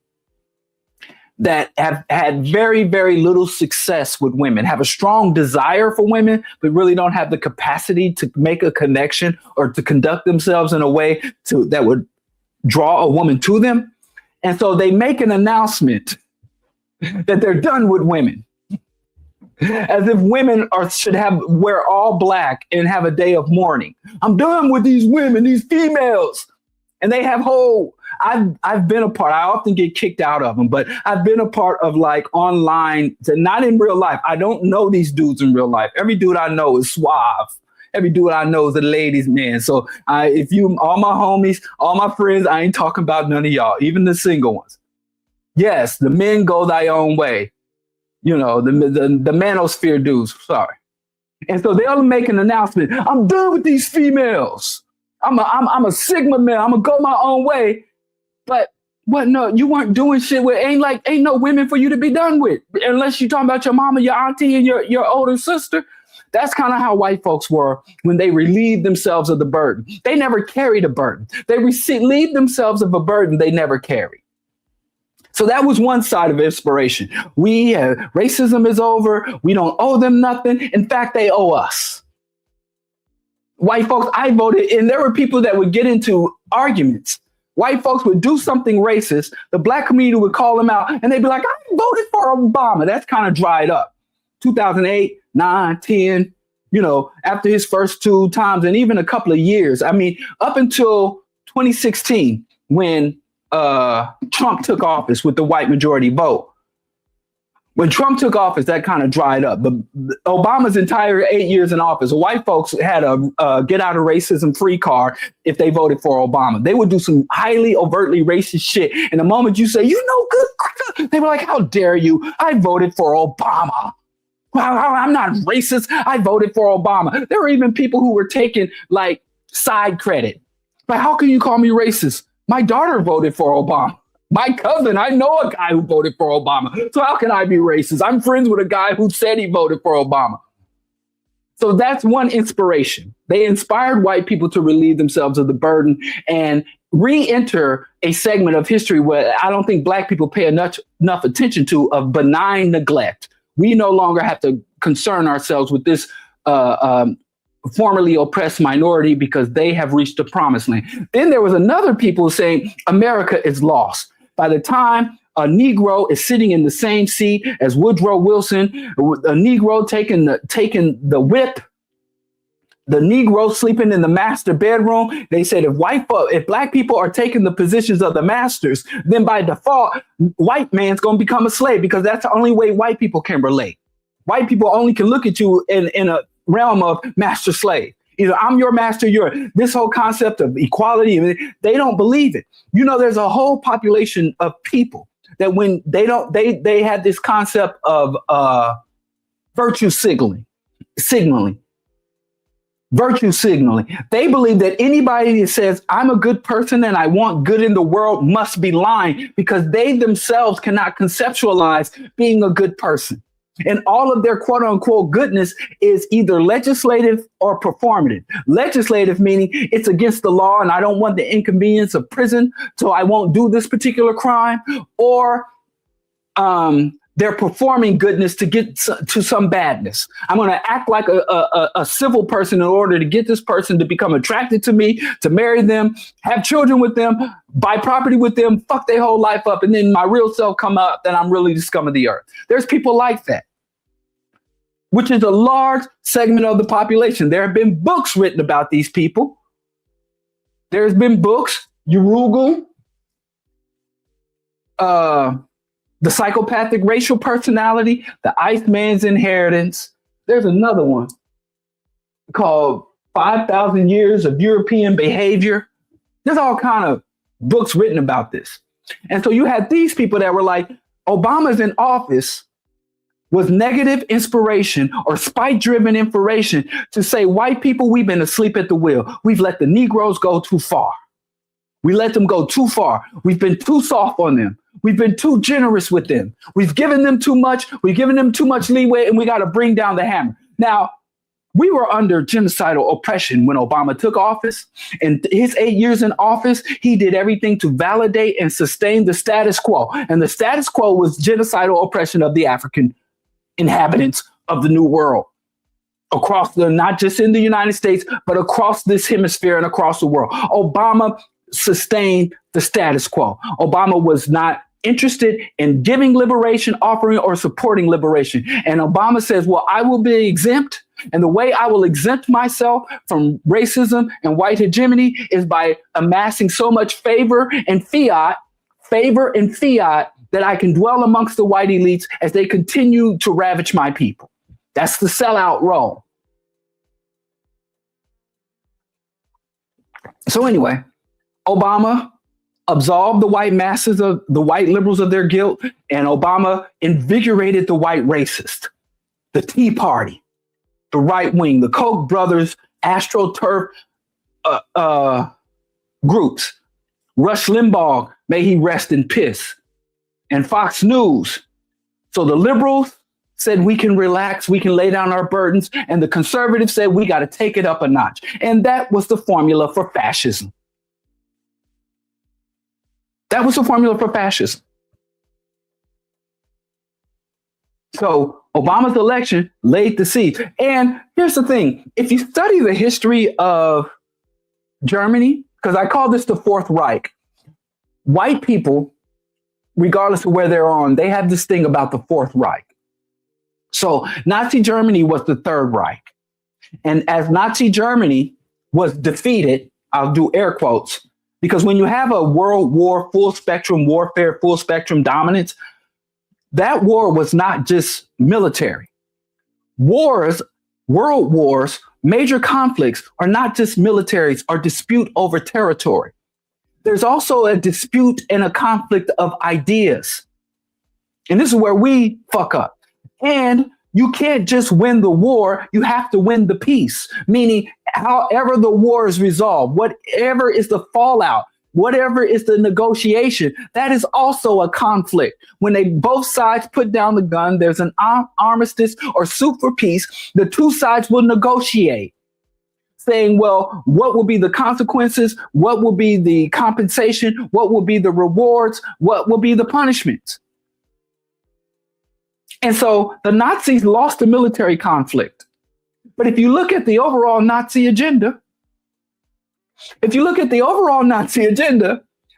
that have had very, very little success with women, have a strong desire for women, but really don't have the capacity to make a connection or to conduct themselves in a way that would draw a woman to them. And so they make an announcement that they're done with women, as if women should wear all black and have a day of mourning. I'm done with these women, these females. And they have I've been a part, I often get kicked out of them, but I've been a part of like online, not in real life. I don't know these dudes in real life. Every dude I know is suave. Every dude I know is a ladies' man. So all my homies, all my friends, I ain't talking about none of y'all, even the single ones. Yes, the men go thy own way. You know, the manosphere dudes, sorry. And so they'll make an announcement. I'm done with these females. I'm a Sigma male. I'm gonna go my own way. But what? No, you weren't doing shit with ain't no women for you to be done with, unless you're talking about your mama, your auntie, and your older sister. That's kind of how white folks were when they relieved themselves of the burden. They never carried a burden. They relieved themselves of a burden they never carried. So that was one side of inspiration. Racism is over. We don't owe them nothing. In fact, they owe us. White folks, I voted, and there were people that would get into arguments. White folks would do something racist. The black community would call them out, and they'd be like, I voted for Obama. That's kind of dried up. 2008, 9, 10, you know, after his first 2 times, and even a couple of years. I mean, up until 2016, when Trump took office with the white majority vote. When Trump took office, that kind of dried up. But Obama's entire 8 years in office, white folks had a get out of racism free card if they voted for Obama. They would do some highly overtly racist shit. And the moment you say, you know, good, they were like, how dare you? I voted for Obama. I'm not racist. I voted for Obama. There were even people who were taking like side credit. But how can you call me racist? My daughter voted for Obama. My cousin, I know a guy who voted for Obama. So how can I be racist? I'm friends with a guy who said he voted for Obama. So that's one inspiration. They inspired white people to relieve themselves of the burden and re-enter a segment of history where I don't think black people pay enough attention to, of benign neglect. We no longer have to concern ourselves with this formerly oppressed minority because they have reached the promised land. Then there was another people saying America is lost. By the time a Negro is sitting in the same seat as Woodrow Wilson, a Negro taking the whip, the Negro sleeping in the master bedroom, they said if black people are taking the positions of the masters, then by default, white man's going to become a slave because that's the only way white people can relate. White people only can look at you in a realm of master slave. Either I'm your master, this whole concept of equality, they don't believe it. You know, there's a whole population of people that when they had this concept of virtue signaling. Virtue signaling. They believe that anybody that says, I'm a good person and I want good in the world must be lying because they themselves cannot conceptualize being a good person. And all of their quote unquote goodness is either legislative or performative. Legislative meaning it's against the law and I don't want the inconvenience of prison, so I won't do this particular crime. Or they're performing goodness to get to some badness. I'm going to act like a civil person in order to get this person to become attracted to me, to marry them, have children with them, buy property with them, fuck their whole life up, and then my real self come up that I'm really the scum of the earth. There's people like that, which is a large segment of the population. There have been books written about these people. There's been books, Urugu, The psychopathic racial personality, the Iceman's inheritance. There's another one called 5,000 Years of European Behavior. There's all kind of books written about this. And so you had these people that were like, Obama's in office was negative inspiration or spite-driven information to say, white people, we've been asleep at the wheel. We've let the Negroes go too far. We let them go too far. We've been too soft on them. We've been too generous with them. We've given them too much. We've given them too much leeway, and we got to bring down the hammer. Now, we were under genocidal oppression when Obama took office. In his 8 years in office, he did everything to validate and sustain the status quo. And the status quo was genocidal oppression of the African inhabitants of the New World, across not just in the United States, but across this hemisphere and across the world. Obama sustained the status quo. Obama was not interested in giving liberation, offering, or supporting liberation. And Obama says, well, I will be exempt. And the way I will exempt myself from racism and white hegemony is by amassing so much favor and fiat that I can dwell amongst the white elites as they continue to ravage my people. That's the sellout role. So anyway, Obama absolved the white masses of the white liberals of their guilt, and Obama invigorated the white racist, the Tea Party, the right wing, the Koch brothers, AstroTurf groups. Rush Limbaugh, may he rest in peace, and Fox News. So the liberals said we can relax, we can lay down our burdens, and the conservatives said we got to take it up a notch. And that was the formula for fascism. That was the formula for fascism. So Obama's election laid the seed. And here's the thing. If you study the history of Germany, because I call this the Fourth Reich, white people, regardless of where they're on, they have this thing about the Fourth Reich. So Nazi Germany was the Third Reich. And as Nazi Germany was defeated, I'll do air quotes, because when you have a world war, full spectrum warfare, full spectrum dominance, that war was not just military. Wars, world wars, major conflicts are not just militaries or dispute over territory. There's also a dispute and a conflict of ideas. And this is where we fuck up. And you can't just win the war, you have to win the peace. Meaning, however the war is resolved, whatever is the fallout, whatever is the negotiation, that is also a conflict. When they both sides put down the gun, there's an armistice or suit for peace, the two sides will negotiate, saying, well, what will be the consequences? What will be the compensation? What will be the rewards? What will be the punishments? And so the Nazis lost the military conflict. But if you look at the overall Nazi agenda,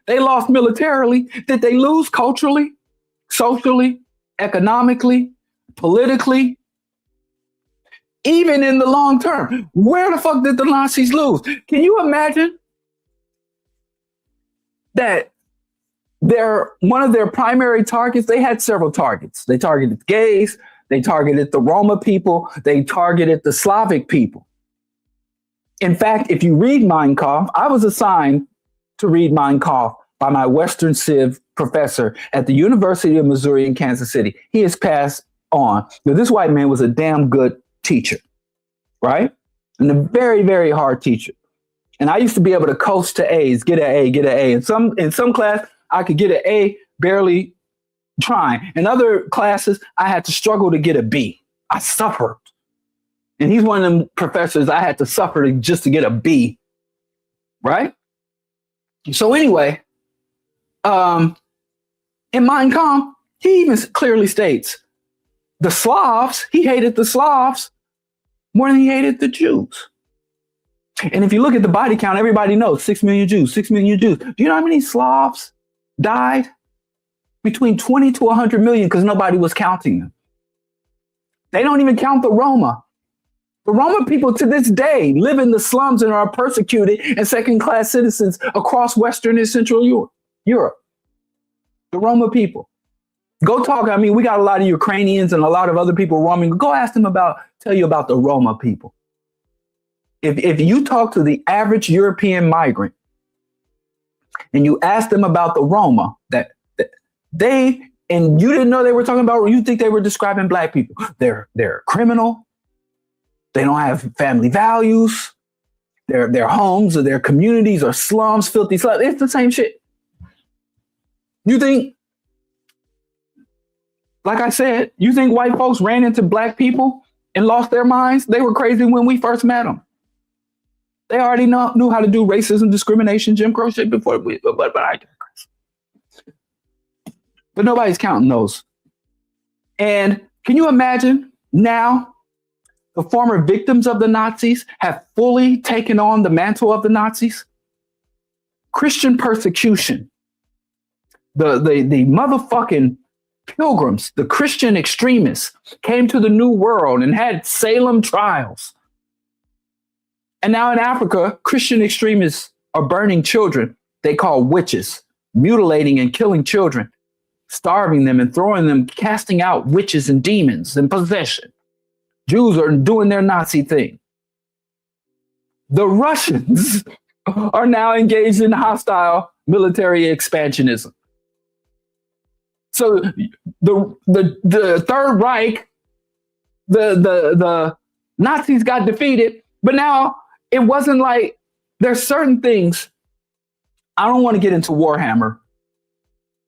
they lost militarily. Did they lose culturally, socially, economically, politically? Even in the long term, where the fuck did the Nazis lose? Can you imagine that one of their primary targets, they had several targets. They targeted gays, they targeted the Roma people, they targeted the Slavic people. In fact, if you read Mein Kampf, I was assigned to read Mein Kampf by my Western Civ professor at the University of Missouri in Kansas City. He has passed on. Now, this white man was a damn good teacher, right? And a very, very hard teacher. And I used to be able to coast to A's, get an A, get an A. In some class, I could get an A, barely trying. In other classes, I had to struggle to get a B. I suffered. And he's one of them professors I had to suffer just to get a B, right? So anyway, in Mein Kampf, he even clearly states the Slavs, he hated the Slavs more than he hated the Jews. And if you look at the body count, everybody knows 6 million Jews, 6 million Jews. Do you know how many Slavs died? Between 20 to 100 million, because nobody was counting them. They don't even count the Roma. The Roma people to this day live in the slums and are persecuted and second-class citizens across Western and Central Europe. The Roma people. Go talk. I mean, we got a lot of Ukrainians and a lot of other people roaming. Go ask them tell you about the Roma people. If you talk to the average European migrant and you ask them about the Roma, that they, and you didn't know they were talking about, or you think they were describing black people. They're criminal. They don't have family values. Their homes or their communities are slums, filthy slums. It's the same shit. You think, like I said, you think white folks ran into black people and lost their minds? They were crazy when we first met them. They already knew how to do racism, discrimination, Jim Crow shit before we, but I digress. But nobody's counting those. And can you imagine now the former victims of the Nazis have fully taken on the mantle of the Nazis? Christian persecution. The motherfucking pilgrims, the Christian extremists came to the New World and had Salem trials. And now in Africa, Christian extremists are burning children they call witches, mutilating and killing children, starving them and throwing them, casting out witches and demons and possession. Jews are doing their Nazi thing. The Russians are now engaged in hostile military expansionism. So the Third Reich, the Nazis got defeated, but now it wasn't like there's certain things. I don't want to get into Warhammer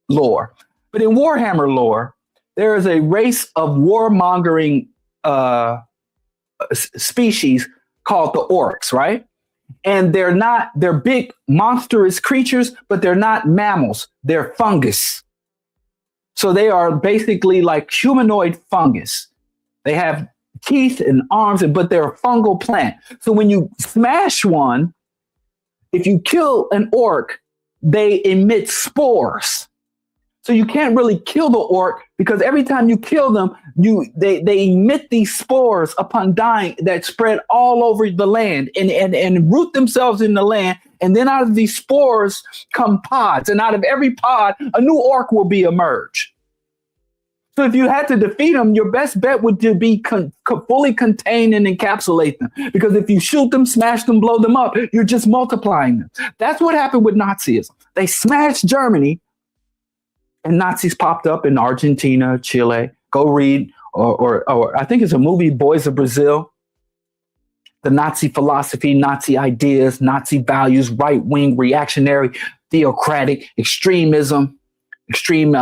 lore, but in Warhammer lore, there is a race of warmongering species called the orcs, right? And they're big monstrous creatures, but they're not mammals. They're fungus. So they are basically like humanoid fungus. They have teeth and arms, but they're a fungal plant. So when you smash one, if you kill an orc, they emit spores. So you can't really kill the orc because every time you kill them, they emit these spores upon dying that spread all over the land and root themselves in the land. And then out of these spores come pods. And out of every pod, a new orc will be emerge. So if you had to defeat them, your best bet would be fully contain and encapsulate them. Because if you shoot them, smash them, blow them up, you're just multiplying them. That's what happened with Nazism. They smashed Germany and Nazis popped up in Argentina, Chile. Go read, or I think it's a movie, Boys of Brazil. The Nazi philosophy, Nazi ideas, Nazi values, right-wing, reactionary, theocratic, extremism, extreme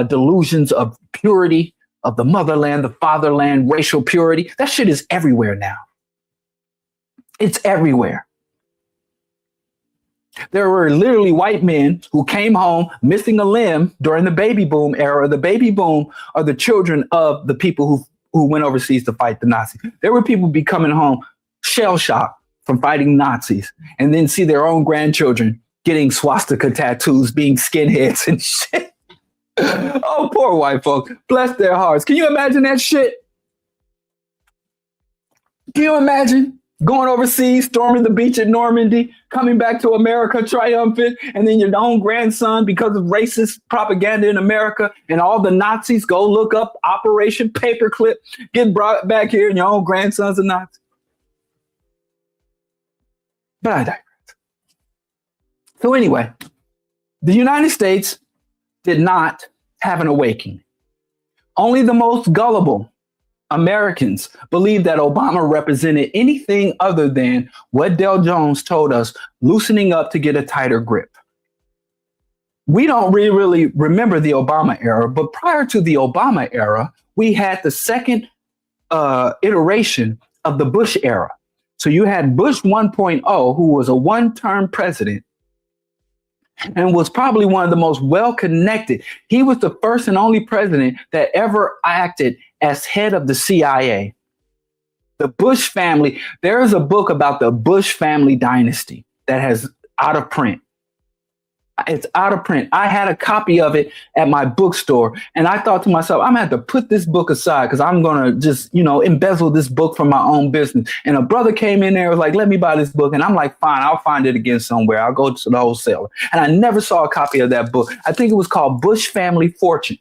delusions of purity, of the motherland, the fatherland, racial purity. That shit is everywhere now. It's everywhere. There were literally white men who came home missing a limb during the baby boom era. The baby boom are the children of the people who went overseas to fight the Nazis. There were people be coming home shell-shocked from fighting Nazis and then see their own grandchildren getting swastika tattoos, being skinheads and shit. Oh, poor white folks. Bless their hearts. Can you imagine that shit? Can you imagine going overseas, storming the beach at Normandy, coming back to America triumphant, and then your own grandson, because of racist propaganda in America, and all the Nazis go look up Operation Paperclip, get brought back here, and your own grandson's a Nazi? But I digress. So anyway, the United States did not have an awakening. Only the most gullible Americans believed that Obama represented anything other than what Del Jones told us, loosening up to get a tighter grip. We don't really remember the Obama era, but prior to the Obama era, we had the second iteration of the Bush era. So you had Bush 1.0, who was a one-term president and was probably one of the most well-connected. He was the first and only president that ever acted as head of the CIA. The Bush family, there is a book about the Bush family dynasty that has out of print. It's out of print. I had a copy of it at my bookstore, and I thought to myself, I'm gonna have to put this book aside because I'm gonna just, embezzle this book from my own business. And a brother came in there and was like, let me buy this book. And I'm like, fine, I'll find it again somewhere. I'll go to the wholesaler. And I never saw a copy of that book. I think it was called Bush Family Fortunes,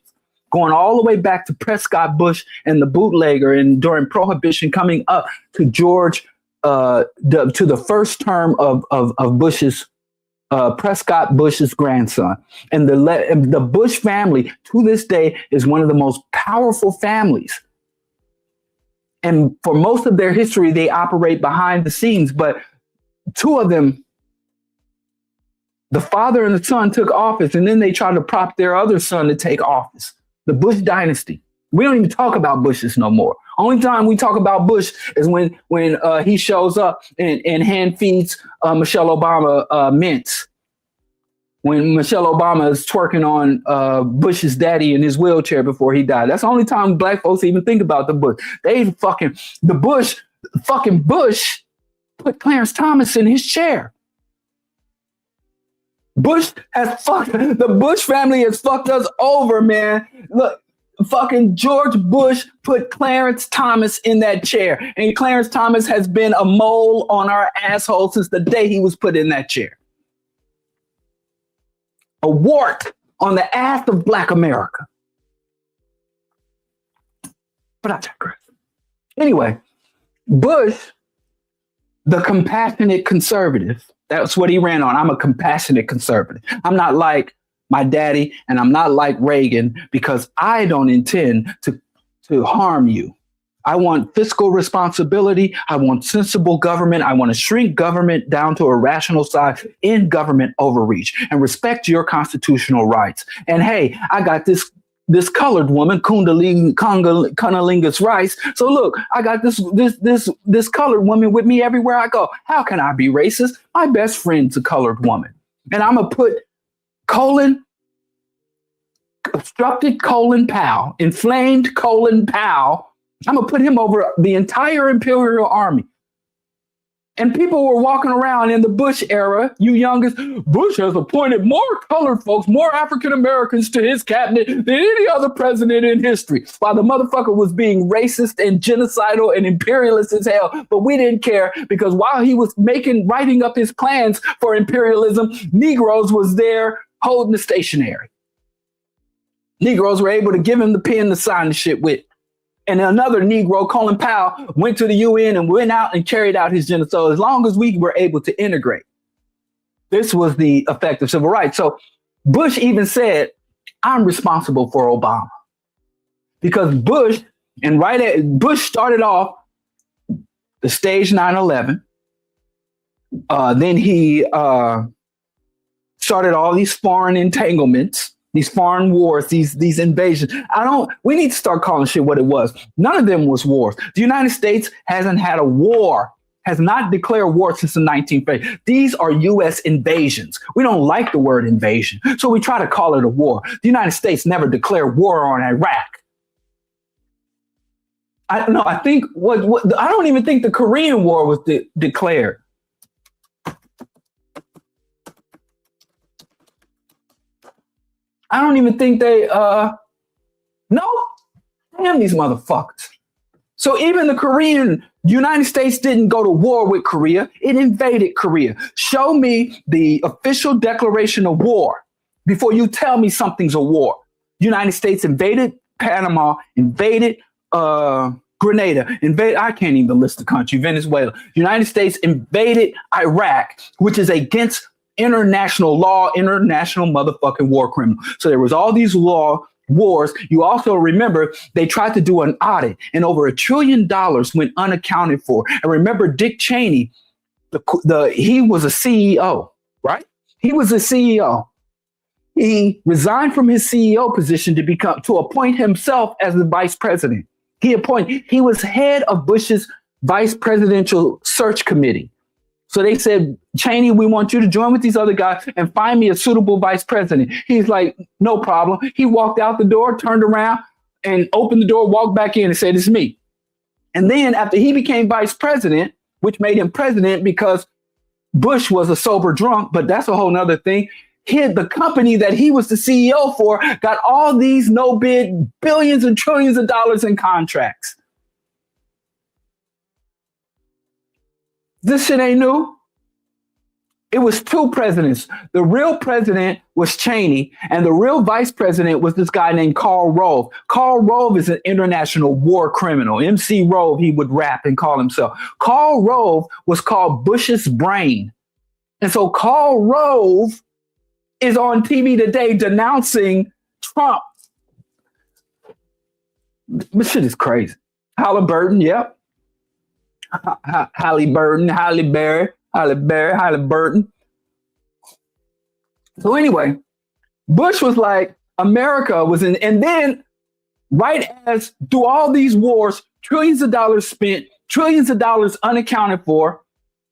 going all the way back to Prescott Bush and the bootlegger, and during Prohibition, coming up to George, to the first term of Bush's. Prescott Bush's grandson. And the Bush family to this day is one of the most powerful families. And for most of their history, they operate behind the scenes. But two of them, the father and the son, took office, and then they tried to prop their other son to take office. The Bush dynasty. We don't even talk about Bushes no more. Only time we talk about Bush is when he shows up and hand feeds Michelle Obama mints. When Michelle Obama is twerking on Bush's daddy in his wheelchair before he died. That's the only time black folks even think about the Bush. Bush put Clarence Thomas in his chair. The Bush family has fucked us over, man. Look. Fucking George Bush put Clarence Thomas in that chair. And Clarence Thomas has been a mole on our asshole since the day he was put in that chair. A wart on the ass of Black America. But I digress. Anyway, Bush, the compassionate conservative, that's what he ran on. I'm a compassionate conservative. I'm not like my daddy, and I'm not like Reagan, because I don't intend to harm you. I want fiscal responsibility. I want sensible government. I want to shrink government down to a rational size, end government overreach, and respect your constitutional rights. And hey, I got this colored woman, Condolingus Rice. So look, I got this colored woman with me everywhere I go. How can I be racist? My best friend's a colored woman, and I'm gonna put obstructed Colin Powell, inflamed Colin Powell. I'm going to put him over the entire Imperial Army. And people were walking around in the Bush era, you youngest, Bush has appointed more colored folks, more African Americans to his cabinet than any other president in history. While the motherfucker was being racist and genocidal and imperialist as hell. But we didn't care, because while he was writing up his plans for imperialism, Negroes was there holding the stationery. Negroes were able to give him the pen to sign the shit with. And another Negro, Colin Powell, went to the UN and went out and carried out his genocide. So as long as we were able to integrate, this was the effect of civil rights. So Bush even said, I'm responsible for Obama. Because Bush started off the stage 9/11. Then he started all these foreign entanglements, these foreign wars, these invasions. We need to start calling shit what it was. None of them was wars. The United States hasn't had a war, has not declared war since the 1950s. These are U.S. invasions. We don't like the word invasion, so we try to call it a war. The United States never declared war on Iraq. I don't even think the Korean War was declared. I don't even think no, damn these motherfuckers. So even the United States didn't go to war with Korea. It invaded Korea. Show me the official declaration of war before you tell me something's a war. United States invaded Panama, invaded Grenada, I can't even list the country, Venezuela. United States invaded Iraq, which is against international law, international motherfucking war criminal. So there was all these wars. You also remember they tried to do an audit, and over $1 trillion went unaccounted for. And remember Dick Cheney, he was a CEO, right? He was a CEO. He resigned from his CEO position to appoint himself as the vice president. He was head of Bush's vice presidential search committee. So they said, Cheney, we want you to join with these other guys and find me a suitable vice president. He's like, no problem. He walked out the door, turned around and opened the door, walked back in and said, it's me. And then after he became vice president, which made him president because Bush was a sober drunk, but that's a whole nother thing. the company that he was the CEO for got all these no bid billions and trillions of dollars in contracts. This shit ain't new. It was two presidents. The real president was Cheney, and the real vice president was this guy named Karl Rove. Karl Rove is an international war criminal. MC Rove, he would rap and call himself. Karl Rove was called Bush's brain. And so Karl Rove is on TV today denouncing Trump. This shit is crazy. Halliburton, yep. Halliburton. So anyway, Bush was like, America was in, and then right as through all these wars, trillions of dollars spent, trillions of dollars unaccounted for.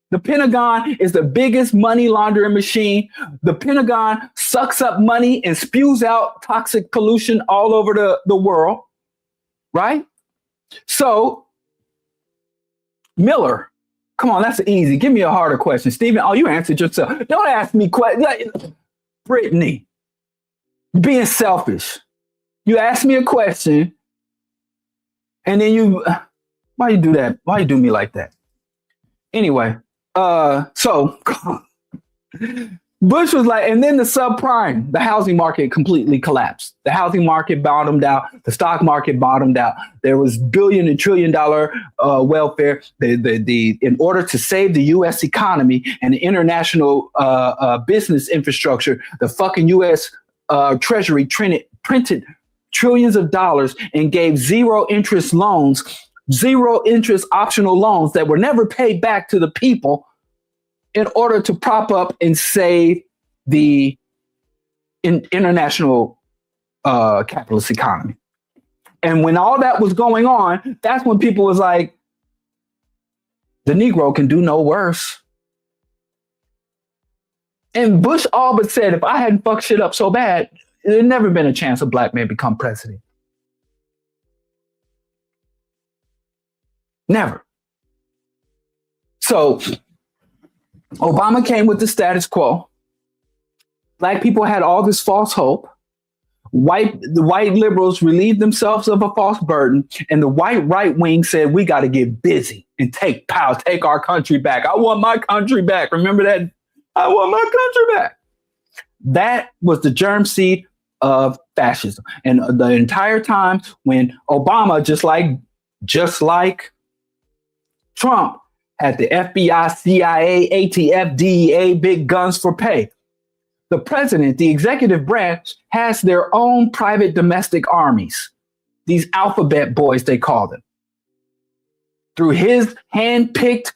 The Pentagon is the biggest money laundering machine. The Pentagon sucks up money and spews out toxic pollution all over the world, right? So Miller, come on, that's easy. Give me a harder question. Stephen, oh, you answered yourself. Don't ask me questions. Brittany, being selfish. You ask me a question, and then why you do that? Why you do me like that? Anyway, so Bush was like, and then the subprime, the housing market completely collapsed. The housing market bottomed out. The stock market bottomed out. There was billion and trillion dollar welfare. In order to save the U.S. economy and the international business infrastructure, the fucking U.S. Treasury printed trillions of dollars and gave zero interest optional loans that were never paid back to the people, in order to prop up and save the international capitalist economy. And when all that was going on, that's when people was like, the Negro can do no worse. And Bush all but said, if I hadn't fucked shit up so bad, there'd never been a chance a black man become president. Never. So Obama came with the status quo. Black people had all this false hope. The white liberals relieved themselves of a false burden, and the white right wing said, we got to get busy and take power, take our country back. I want my country back. Remember that? I want my country back. That was the germ seed of fascism. And the entire time when Obama, just like Trump, had the FBI, CIA, ATF, DEA, big guns for pay. The president, the executive branch, has their own private domestic armies. These alphabet boys, they call them. Through his hand-picked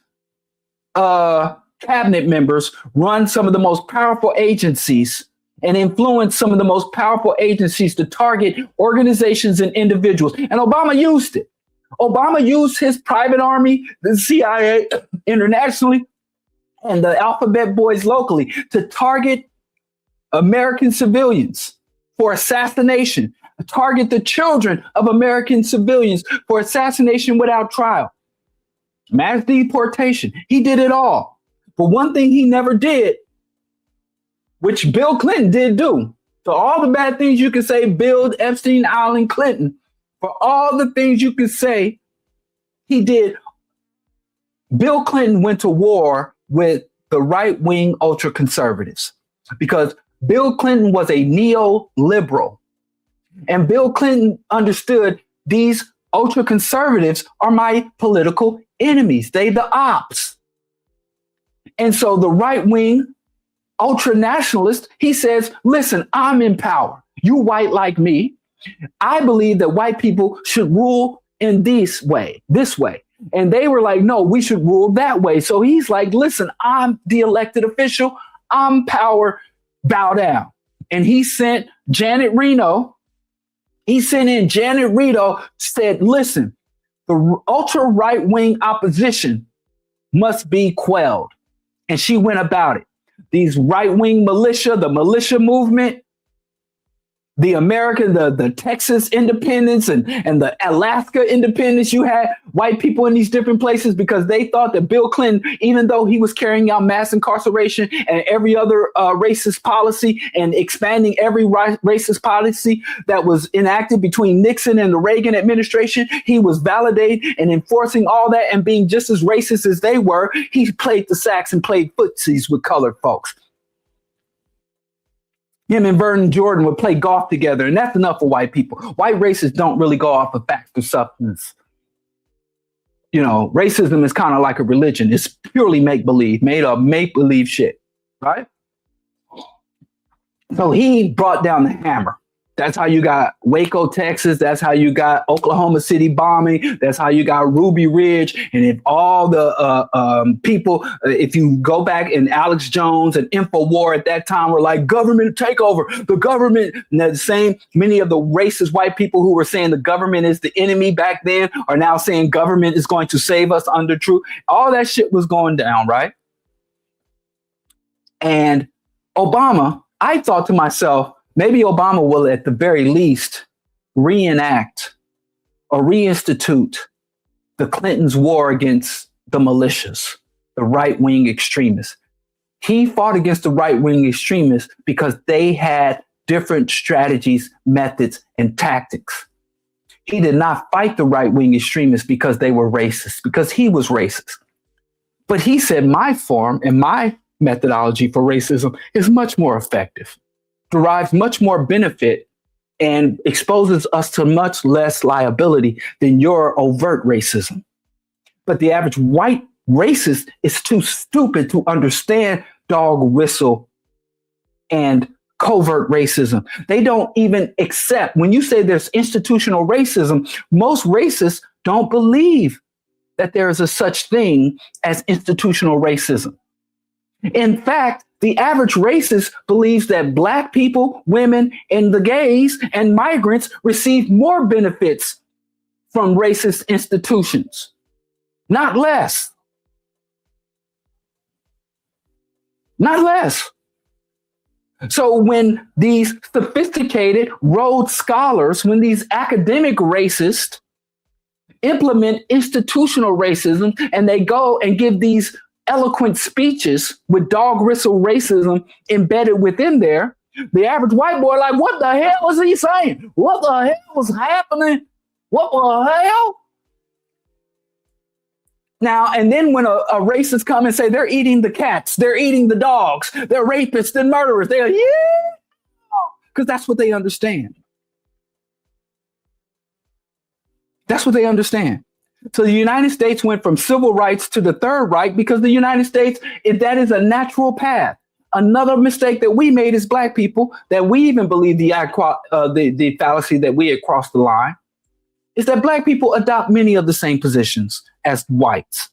cabinet members, run some of the most powerful agencies and influence some of the most powerful agencies to target organizations and individuals. And Obama used it. Obama used his private army, the CIA internationally, and the alphabet boys locally to target American civilians for assassination, target the children of American civilians for assassination without trial, mass deportation. He did it all. But one thing he never did, which Bill Clinton did do. So all the bad things you can say, Bill, Epstein, Island, Clinton, for all the things you can say, he did. Bill Clinton went to war with the right-wing ultra-conservatives because Bill Clinton was a neoliberal. And Bill Clinton understood these ultra-conservatives are my political enemies. They the ops. And so the right-wing ultra-nationalist, he says, listen, I'm in power. You white like me. I believe that white people should rule in this way. And they were like, no, we should rule that way. So he's like, listen, I'm the elected official. I'm power, bow down. And he sent Janet Reno. He sent in Janet Reno, said, listen, the ultra right-wing opposition must be quelled. And she went about it. These right-wing militia, the militia movement, the American, the Texas independence and the Alaska independence. You had white people in these different places because they thought that Bill Clinton, even though he was carrying out mass incarceration and every other racist policy and expanding every racist policy that was enacted between Nixon and the Reagan administration, he was validating and enforcing all that and being just as racist as they were. He played the sax and played footsies with colored folks. Him and Vernon Jordan would play golf together, and that's enough for white people. White racists don't really go off of facts or substance. You know, racism is kind of like a religion. It's purely make-believe, made up make-believe shit, right? So he brought down the hammer. That's how you got Waco, Texas. That's how you got Oklahoma City bombing. That's how you got Ruby Ridge. And if all the people, if you go back and Alex Jones and InfoWar at that time were like, government takeover, the government, and the same, many of the racist white people who were saying the government is the enemy back then are now saying government is going to save us under truth. All that shit was going down, right? And Obama, I thought to myself, maybe Obama will at the very least reenact or reinstitute the Clintons' war against the militias, the right-wing extremists. He fought against the right-wing extremists because they had different strategies, methods, and tactics. He did not fight the right-wing extremists because they were racist, because he was racist. But he said my form and my methodology for racism is much more effective, derives much more benefit, and exposes us to much less liability than your overt racism. But the average white racist is too stupid to understand dog whistle and covert racism. They don't even accept, when you say there's institutional racism, most racists don't believe that there is a such thing as institutional racism. In fact, the average racist believes that Black people, women, and the gays and migrants receive more benefits from racist institutions, not less. Not less. So when these sophisticated Rhodes scholars, when these academic racists implement institutional racism and they go and give these eloquent speeches with dog whistle racism embedded within there, the average white boy like, what the hell is he saying? What the hell was happening? What the hell? Now, and then when a racist come and say they're eating the cats, they're eating the dogs, they're rapists and murderers, they're yeah, because that's what they understand. That's what they understand. So the United States went from civil rights to the Third Reich because the United States, if that is a natural path. Another mistake that we made as Black people, that we even believe the fallacy that we had crossed the line, is that Black people adopt many of the same positions as whites.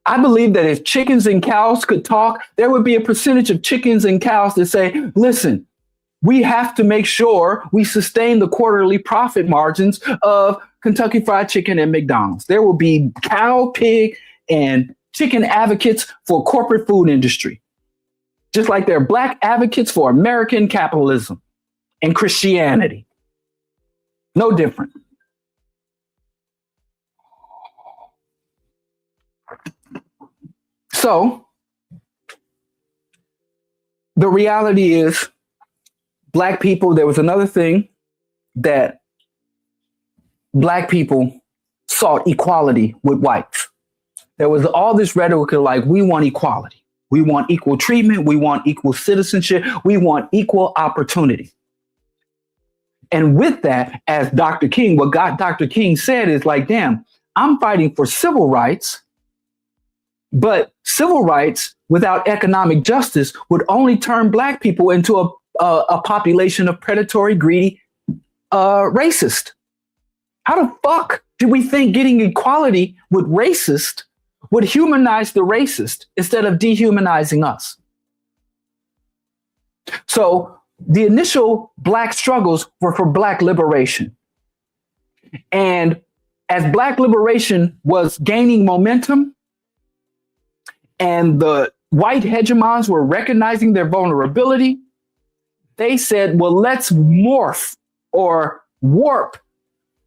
I believe that if chickens and cows could talk, there would be a percentage of chickens and cows that say, listen, we have to make sure we sustain the quarterly profit margins of Kentucky Fried Chicken and McDonald's. There will be cow, pig, and chicken advocates for corporate food industry, just like there are Black advocates for American capitalism and Christianity. No different. So the reality is, Black people, there was another thing that Black people sought equality with whites. There was all this rhetoric of like, we want equality. We want equal treatment. We want equal citizenship. We want equal opportunity. And with that, as Dr. King, what Dr. King said is like, damn, I'm fighting for civil rights, but civil rights without economic justice would only turn Black people into a population of predatory, greedy, racist. How the fuck do we think getting equality with racist would humanize the racist instead of dehumanizing us? So the initial Black struggles were for Black liberation. And as Black liberation was gaining momentum and the white hegemons were recognizing their vulnerability, They said, well, let's morph or warp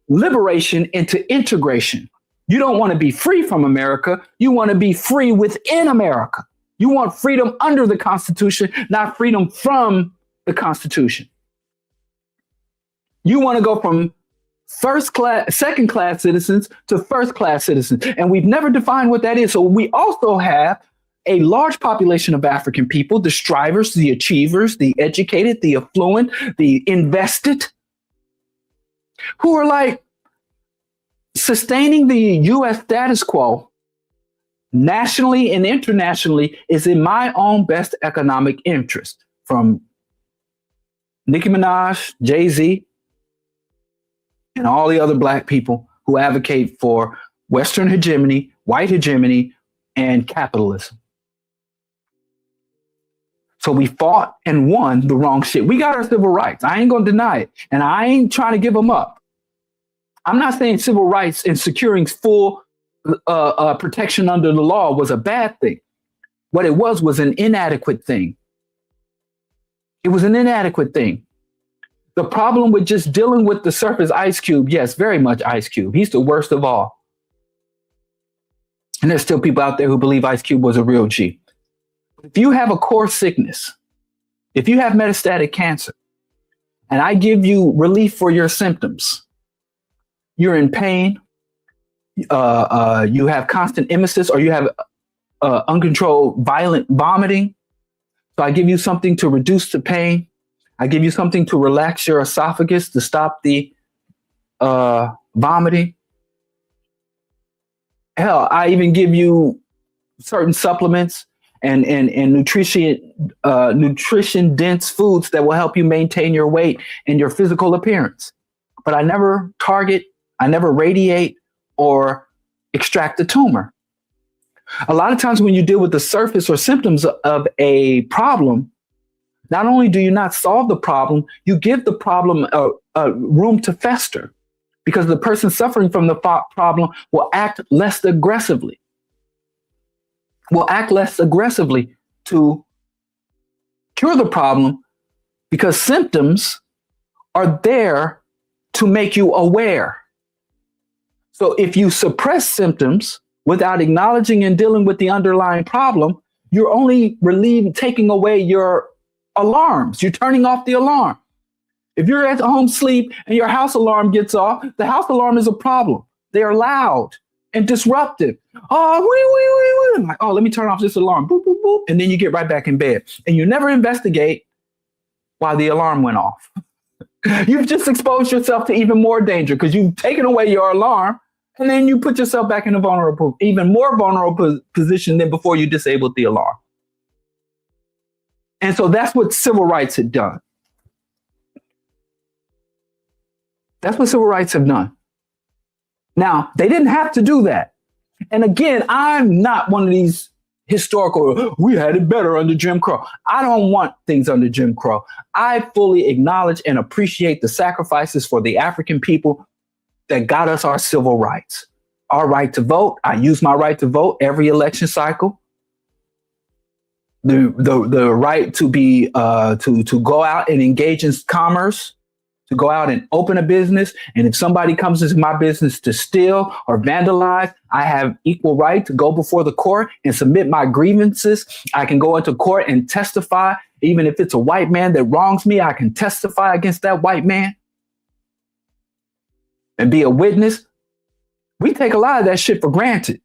liberation into integration. You don't want to be free from America. You want to be free within America. You want freedom under the Constitution, not freedom from the Constitution. You want to go from second class citizens to first class citizens. And we've never defined what that is. So we also have a large population of African people, the strivers, the achievers, the educated, the affluent, the invested, who are like sustaining the US status quo nationally and internationally is in my own best economic interest. From Nicki Minaj, Jay-Z, and all the other Black people who advocate for Western hegemony, white hegemony, and capitalism. So we fought and won the wrong shit. We got our civil rights. I ain't going to deny it. And I ain't trying to give them up. I'm not saying civil rights and securing full protection under the law was a bad thing. What it was an inadequate thing. It was an inadequate thing. The problem with just dealing with the surface Ice Cube, yes, very much Ice Cube. He's the worst of all. And there's still people out there who believe Ice Cube was a real G. If you have a core sickness, if you have metastatic cancer, and I give you relief for your symptoms, you're in pain, you have constant emesis, or you have uncontrolled violent vomiting. So I give you something to reduce the pain. I give you something to relax your esophagus to stop the vomiting. Hell, I even give you certain supplements and nutrition dense foods that will help you maintain your weight and your physical appearance. But I never target, I never radiate or extract the tumor. A lot of times when you deal with the surface or symptoms of a problem, not only do you not solve the problem, you give the problem a room to fester, because the person suffering from the problem will act less aggressively. To cure the problem, because symptoms are there to make you aware. So if you suppress symptoms without acknowledging and dealing with the underlying problem, you're only taking away your alarms. You're turning off the alarm. If you're at home sleep and your house alarm gets off, the house alarm is a problem. They are loud and disruptive. Oh, I'm like, oh, let me turn off this alarm. Boop, boop, boop. And then you get right back in bed. And you never investigate why the alarm went off. You've just exposed yourself to even more danger because you've taken away your alarm, and then you put yourself back in a even more vulnerable position than before you disabled the alarm. And so that's what civil rights had done. That's what civil rights have done. Now, they didn't have to do that. And again, I'm not one of these historical, we had it better under Jim Crow. I don't want things under Jim Crow. I fully acknowledge and appreciate the sacrifices for the African people that got us our civil rights, our right to vote. I use my right to vote every election cycle. The right to be to go out and engage in commerce, to go out and open a business. And if somebody comes into my business to steal or vandalize, I have equal right to go before the court and submit my grievances. I can go into court and testify. Even if it's a white man that wrongs me, I can testify against that white man and be a witness. We take a lot of that shit for granted.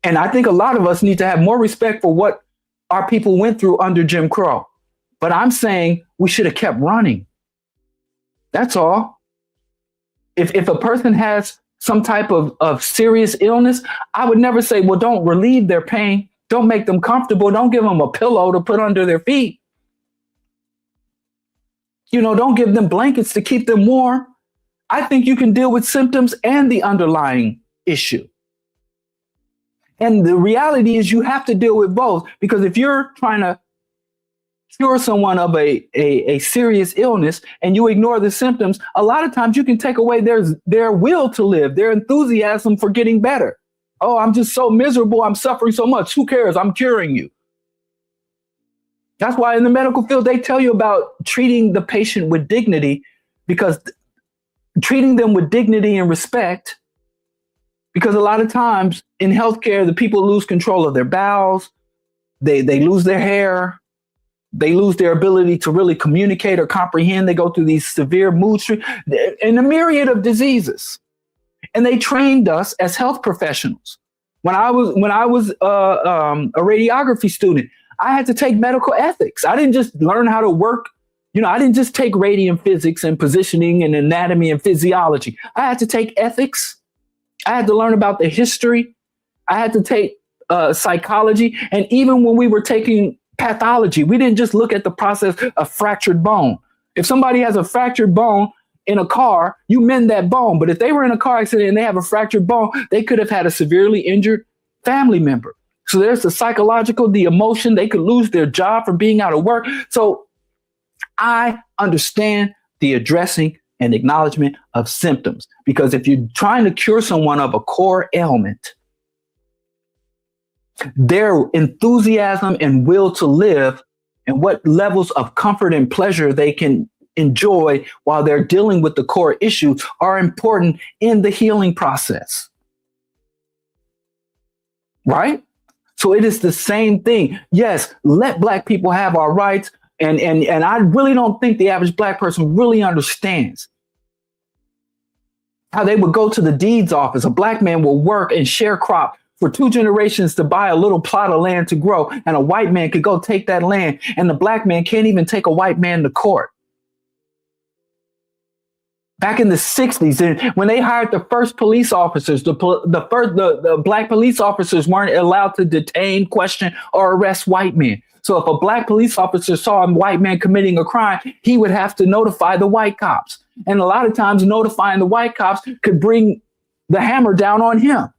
And I think a lot of us need to have more respect for what our people went through under Jim Crow. But I'm saying we should have kept running. That's all. If a person has some type of serious illness, I would never say, well, don't relieve their pain. Don't make them comfortable. Don't give them a pillow to put under their feet. Don't give them blankets to keep them warm. I think you can deal with symptoms and the underlying issue. And the reality is you have to deal with both, because if you're trying to cure someone of a serious illness and you ignore the symptoms, a lot of times you can take away their will to live, their enthusiasm for getting better. Oh, I'm just so miserable. I'm suffering so much. Who cares? I'm curing you. That's why in the medical field, they tell you about treating the patient with dignity, because treating them with dignity and respect, because a lot of times in healthcare, the people lose control of their bowels, they lose their hair, they lose their ability to really communicate or comprehend. They go through these severe mood swings and a myriad of diseases. And they trained us as health professionals. When I was a radiography student, I had to take medical ethics. I didn't just learn how to work. I didn't just take radiant physics and positioning and anatomy and physiology. I had to take ethics. I had to learn about the history. I had to take psychology. And even when we were taking pathology, we didn't just look at the process of fractured bone. If somebody has a fractured bone in a car, you mend that bone. But if they were in a car accident and they have a fractured bone, they could have had a severely injured family member. So there's the psychological, the emotion. They could lose their job from being out of work. So I understand the addressing and acknowledgement of symptoms, because if you're trying to cure someone of a core ailment, their enthusiasm and will to live and what levels of comfort and pleasure they can enjoy while they're dealing with the core issue are important in the healing process. Right? So it is the same thing. Yes, let Black people have our rights. And I really don't think the average Black person really understands how they would go to the deeds office. A Black man will work and sharecrop for 2 generations to buy a little plot of land to grow, and a white man could go take that land, and the Black man can't even take a white man to court. Back in the 60s, and when they hired the first police officers, the Black police officers weren't allowed to detain, question, or arrest white men. So if a Black police officer saw a white man committing a crime, he would have to notify the white cops. And a lot of times notifying the white cops could bring the hammer down on him.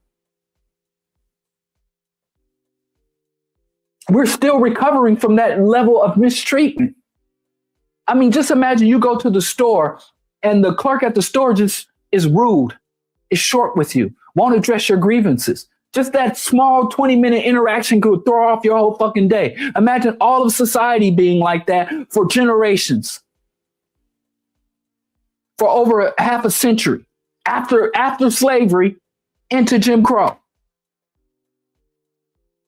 We're still recovering from that level of mistreatment. I mean, just imagine you go to the store and the clerk at the store just is rude, is short with you, won't address your grievances. Just that small 20-minute interaction could throw off your whole fucking day. Imagine all of society being like that for generations, for over half a century, after slavery into Jim Crow.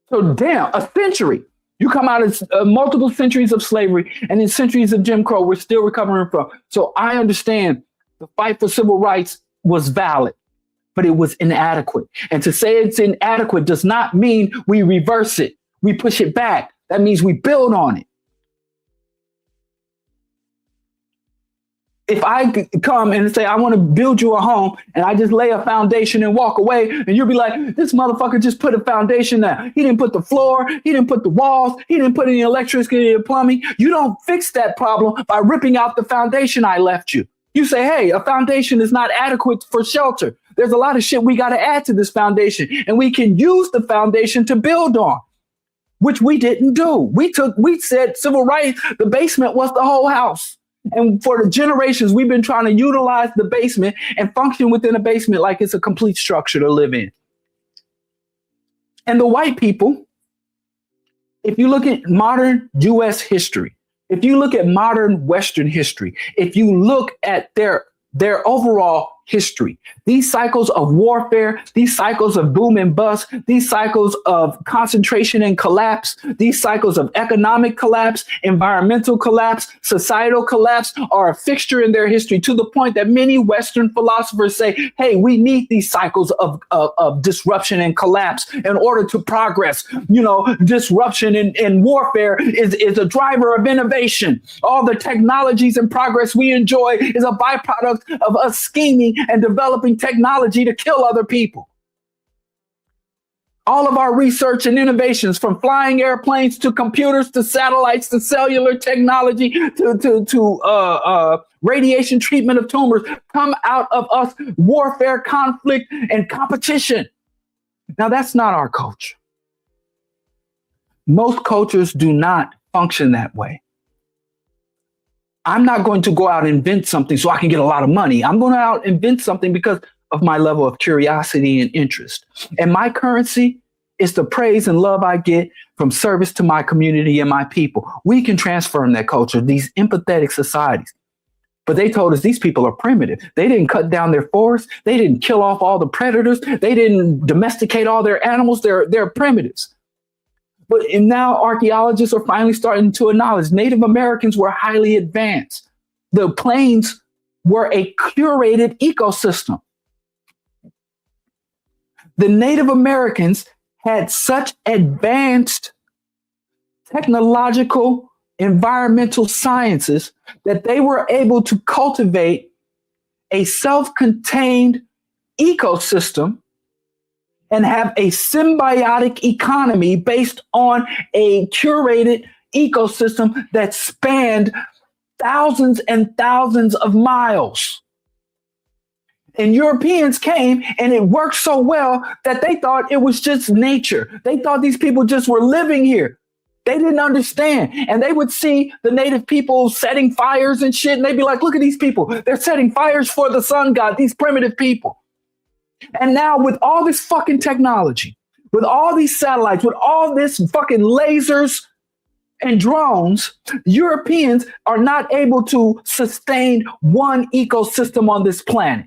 So damn, a century. You come out of multiple centuries of slavery and in centuries of Jim Crow we're still recovering from. So I understand the fight for civil rights was valid, but it was inadequate. And to say it's inadequate does not mean we reverse it. We push it back. That means we build on it. If I could come and say, I want to build you a home, and I just lay a foundation and walk away, and you'll be like, this motherfucker just put a foundation down. He didn't put the floor. He didn't put the walls. He didn't put any electricity or plumbing. You don't fix that problem by ripping out the foundation I left you. You say, hey, a foundation is not adequate for shelter. There's a lot of shit we got to add to this foundation, and we can use the foundation to build on, which we didn't do. We said civil rights, the basement was the whole house. And for the generations, we've been trying to utilize the basement and function within the basement like it's a complete structure to live in. And the white people, if you look at modern U.S. history, if you look at modern Western history, if you look at their overall history, these cycles of warfare, these cycles of boom and bust, these cycles of concentration and collapse, these cycles of economic collapse, environmental collapse, societal collapse are a fixture in their history, to the point that many Western philosophers say, hey, we need these cycles of disruption and collapse in order to progress. Disruption and warfare is a driver of innovation. All the technologies and progress we enjoy is a byproduct of us scheming and developing technology to kill other people. All of our research and innovations, from flying airplanes to computers to satellites to cellular technology to radiation treatment of tumors, come out of us warfare, conflict, and competition. Now, that's not our culture. Most cultures do not function that way. I'm not going to go out and invent something so I can get a lot of money. I'm going to out invent something because of my level of curiosity and interest. And my currency It's the praise and love I get from service to my community and my people. We can transform that culture, these empathetic societies. But they told us these people are primitive. They didn't cut down their forests. They didn't kill off all the predators. They didn't domesticate all their animals. They're primitives. But now archaeologists are finally starting to acknowledge Native Americans were highly advanced. The plains were a curated ecosystem. The Native Americans had such advanced technological environmental sciences that they were able to cultivate a self-contained ecosystem and have a symbiotic economy based on a curated ecosystem that spanned thousands and thousands of miles. And Europeans came and it worked so well that they thought it was just nature. They thought these people just were living here. They didn't understand. And they would see the native people setting fires and shit. And they'd be like, look at these people. They're setting fires for the sun god, these primitive people. And now with all this fucking technology, with all these satellites, with all this fucking lasers and drones, Europeans are not able to sustain one ecosystem on this planet.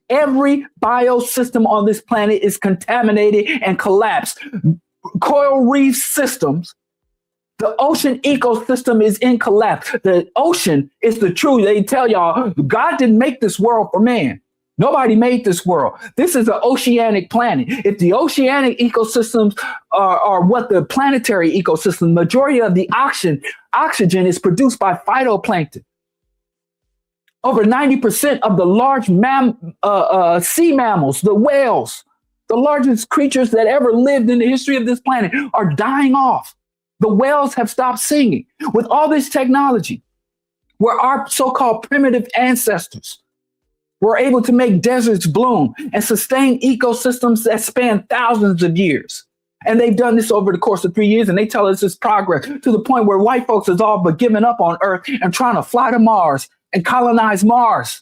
Every biosystem on this planet is contaminated and collapsed. Coral reef systems, the ocean ecosystem is in collapse. The ocean is the truth. They tell y'all, God didn't make this world for man. Nobody made this world. This is an oceanic planet. If the oceanic ecosystems are what the planetary ecosystem, majority of the oxygen is produced by phytoplankton. Over 90% of the large sea mammals, the whales, the largest creatures that ever lived in the history of this planet are dying off. The whales have stopped singing. With all this technology, where our so-called primitive ancestors were able to make deserts bloom and sustain ecosystems that span thousands of years. And they've done this over the course of 3 years, and they tell us it's progress to the point where white folks is all but giving up on Earth and trying to fly to Mars and colonize Mars.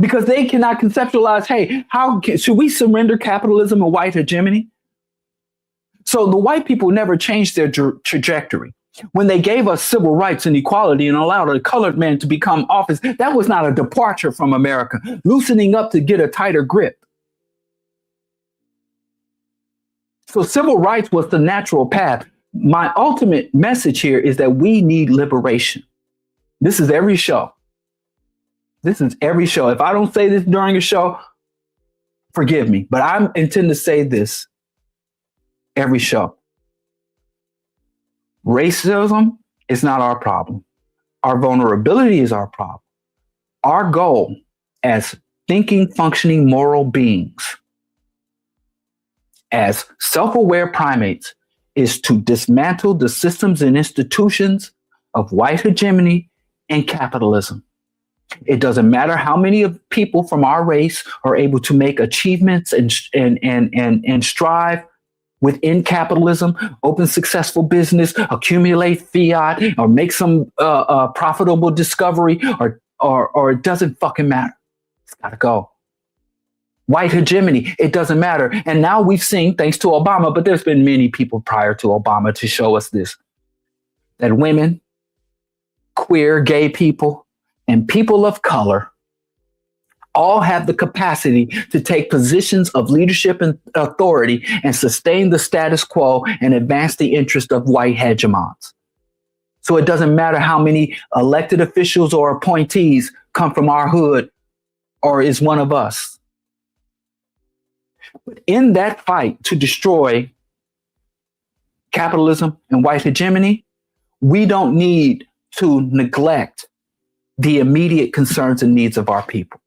Because they cannot conceptualize, hey, should we surrender capitalism and white hegemony? So the white people never changed their trajectory. When they gave us civil rights and equality and allowed a colored man to become office, that was not a departure from America, loosening up to get a tighter grip. So civil rights was the natural path. My ultimate message here is that we need liberation. This is every show. This is every show. If I don't say this during a show, forgive me, but I intend to say this every show. Racism is not our problem. Our vulnerability is our problem. Our goal as thinking, functioning, moral beings, as self-aware primates, is to dismantle the systems and institutions of white hegemony and capitalism. It doesn't matter how many of people from our race are able to make achievements and strive within capitalism, open successful business, accumulate fiat, or make some profitable discovery, or it doesn't fucking matter. It's gotta go. White hegemony, it doesn't matter. And now we've seen, thanks to Obama, but there's been many people prior to Obama to show us this, that women, queer, gay people, and people of color all have the capacity to take positions of leadership and authority and sustain the status quo and advance the interest of white hegemons. So it doesn't matter how many elected officials or appointees come from our hood or is one of us. But in that fight to destroy capitalism and white hegemony, we don't need to neglect the immediate concerns and needs of our people.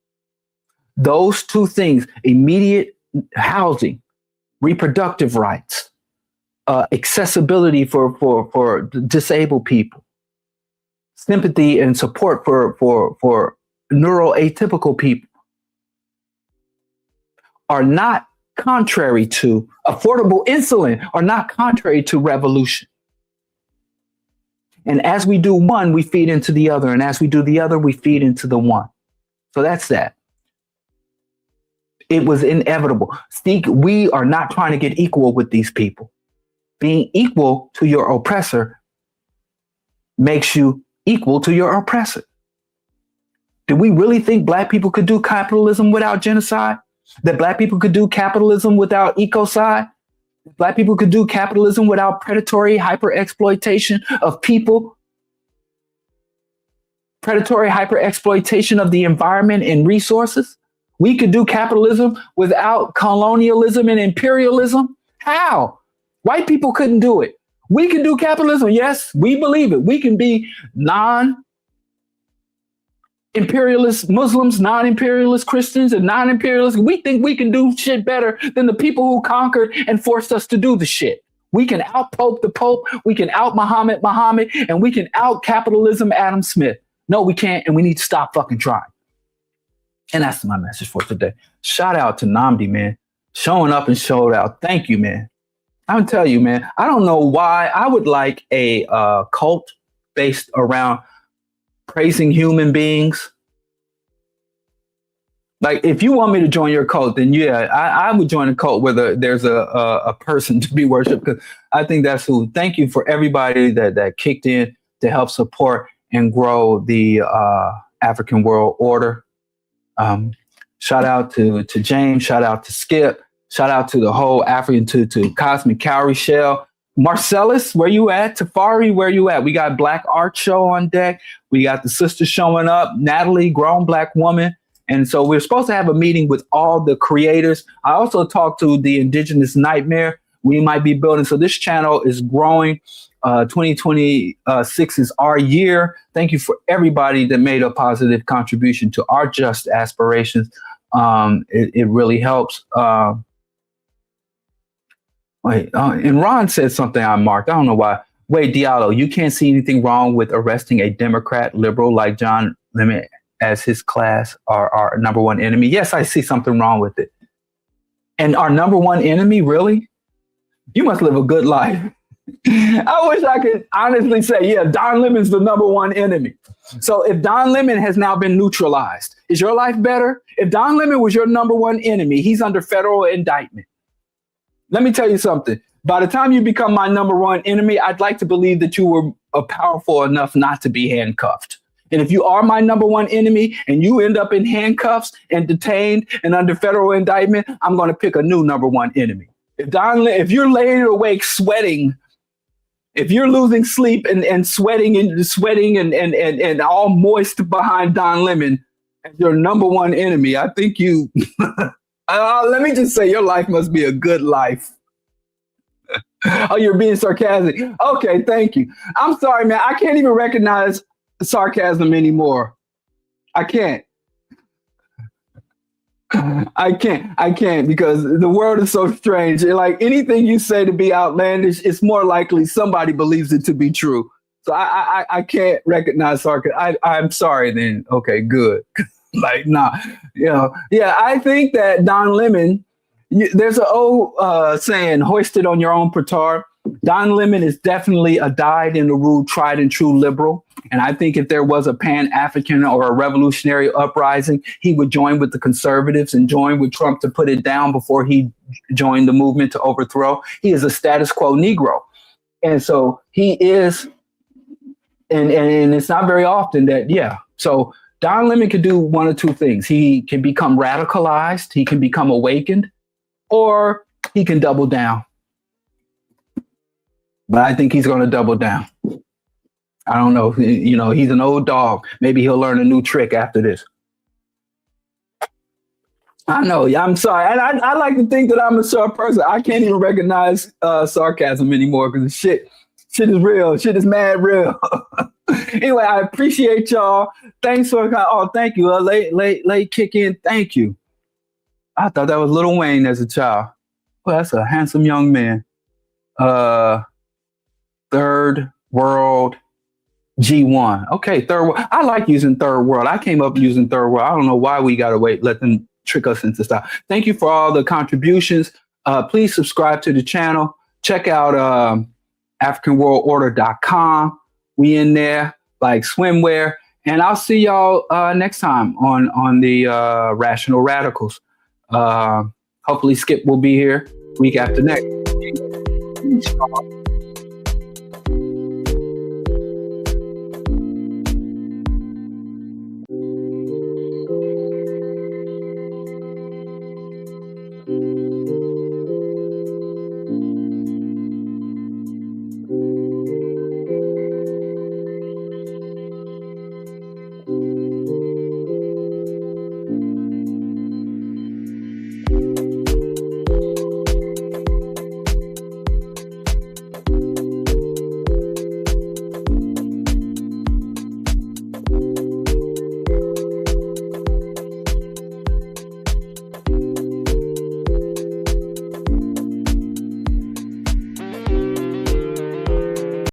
Those two things, immediate housing, reproductive rights, accessibility for disabled people, sympathy and support for neuroatypical people, are not contrary to affordable insulin, are not contrary to revolution. And as we do one, we feed into the other. And as we do the other, we feed into the one. So that's that. It was inevitable. We are not trying to get equal with these people. Being equal to your oppressor makes you equal to your oppressor. Do we really think black people could do capitalism without genocide? That black people could do capitalism without ecocide? Black people could do capitalism without predatory hyper exploitation of people? Predatory hyper exploitation of the environment and resources? We could do capitalism without colonialism and imperialism? How? White people couldn't do it. We can do capitalism. Yes, we believe it. We can be non-imperialist Muslims, non-imperialist Christians, and non-imperialist. We think we can do shit better than the people who conquered and forced us to do the shit. We can out-pope the Pope. We can out-Muhammad, and we can out-capitalism Adam Smith. No, we can't, and we need to stop fucking trying. And that's my message for today. Shout out to Namdi, man. Showing up and showed out. Thank you, man. I'm gonna tell you, man, I don't know why I would like a cult based around praising human beings. Like, if you want me to join your cult, then yeah, I would join a cult where there's a person to be worshipped, because I think that's who. Thank you for everybody that kicked in to help support and grow the African world order. Shout out to James. Shout out to Skip. Shout out to the whole African, to Cosmic Cowrie Shell. Marcellus, where you at? Tafari, where you at? We got Black Art Show on deck. We got the sisters showing up. Natalie, grown Black woman. And so we're supposed to have a meeting with all the creators. I also talked to the Indigenous Nightmare we might be building. So this channel is growing. 2026 is our year. Thank you for everybody that made a positive contribution to our just aspirations. It really helps. And Ron said something I marked. I don't know why. Wait, Diallo, you can't see anything wrong with arresting a Democrat liberal like John Lemon as his class, our number one enemy. Yes, I see something wrong with it. And our number one enemy, really? You must live a good life. I wish I could honestly say, yeah, Don Lemon's the number one enemy. So if Don Lemon has now been neutralized, is your life better? If Don Lemon was your number one enemy, he's under federal indictment. Let me tell you something. By the time you become my number one enemy, I'd like to believe that you were powerful enough not to be handcuffed. And if you are my number one enemy and you end up in handcuffs and detained and under federal indictment, I'm going to pick a new number one enemy. If you're laying awake sweating, if you're losing sleep and sweating and all moist behind Don Lemon as your number one enemy, I think you, let me just say, your life must be a good life. Oh, you're being sarcastic. Okay, thank you. I'm sorry, man. I can't even recognize sarcasm anymore. I can't. I can't because the world is so strange. Like, anything you say to be outlandish, it's more likely somebody believes it to be true. So I can't recognize sarcasm. I'm sorry then. Okay, good. Like, nah, yeah, I think that Don Lemon, there's an old saying, hoisted on your own petard. Don Lemon is definitely a dyed in the wool, tried and true liberal. And I think if there was a Pan-African or a revolutionary uprising, he would join with the conservatives and join with Trump to put it down before he joined the movement to overthrow. He is a status quo Negro. And so he is, and it's not very often that, yeah. So Don Lemon could do one of two things. He can become radicalized, he can become awakened, or he can double down. But I think he's going to double down. I don't know. He's an old dog. Maybe he'll learn a new trick after this. I know. I'm sorry. And I like to think that I'm a sharp person. I can't even recognize sarcasm anymore because shit is real. Shit is mad real. Anyway, I appreciate y'all. Thanks for thank you. Late kick in. Thank you. I thought that was Lil Wayne as a child. Well, that's a handsome young man. Third World G1. Okay, Third World. I like using Third World. I came up using Third World. I don't know why we got to let them trick us into stuff. Thank you for all the contributions. Please subscribe to the channel. Check out AfricanWorldOrder.com. We in there like swimwear. And I'll see y'all next time on the Rational Radicals. Hopefully, Skip will be here week after next. Peace, y'all.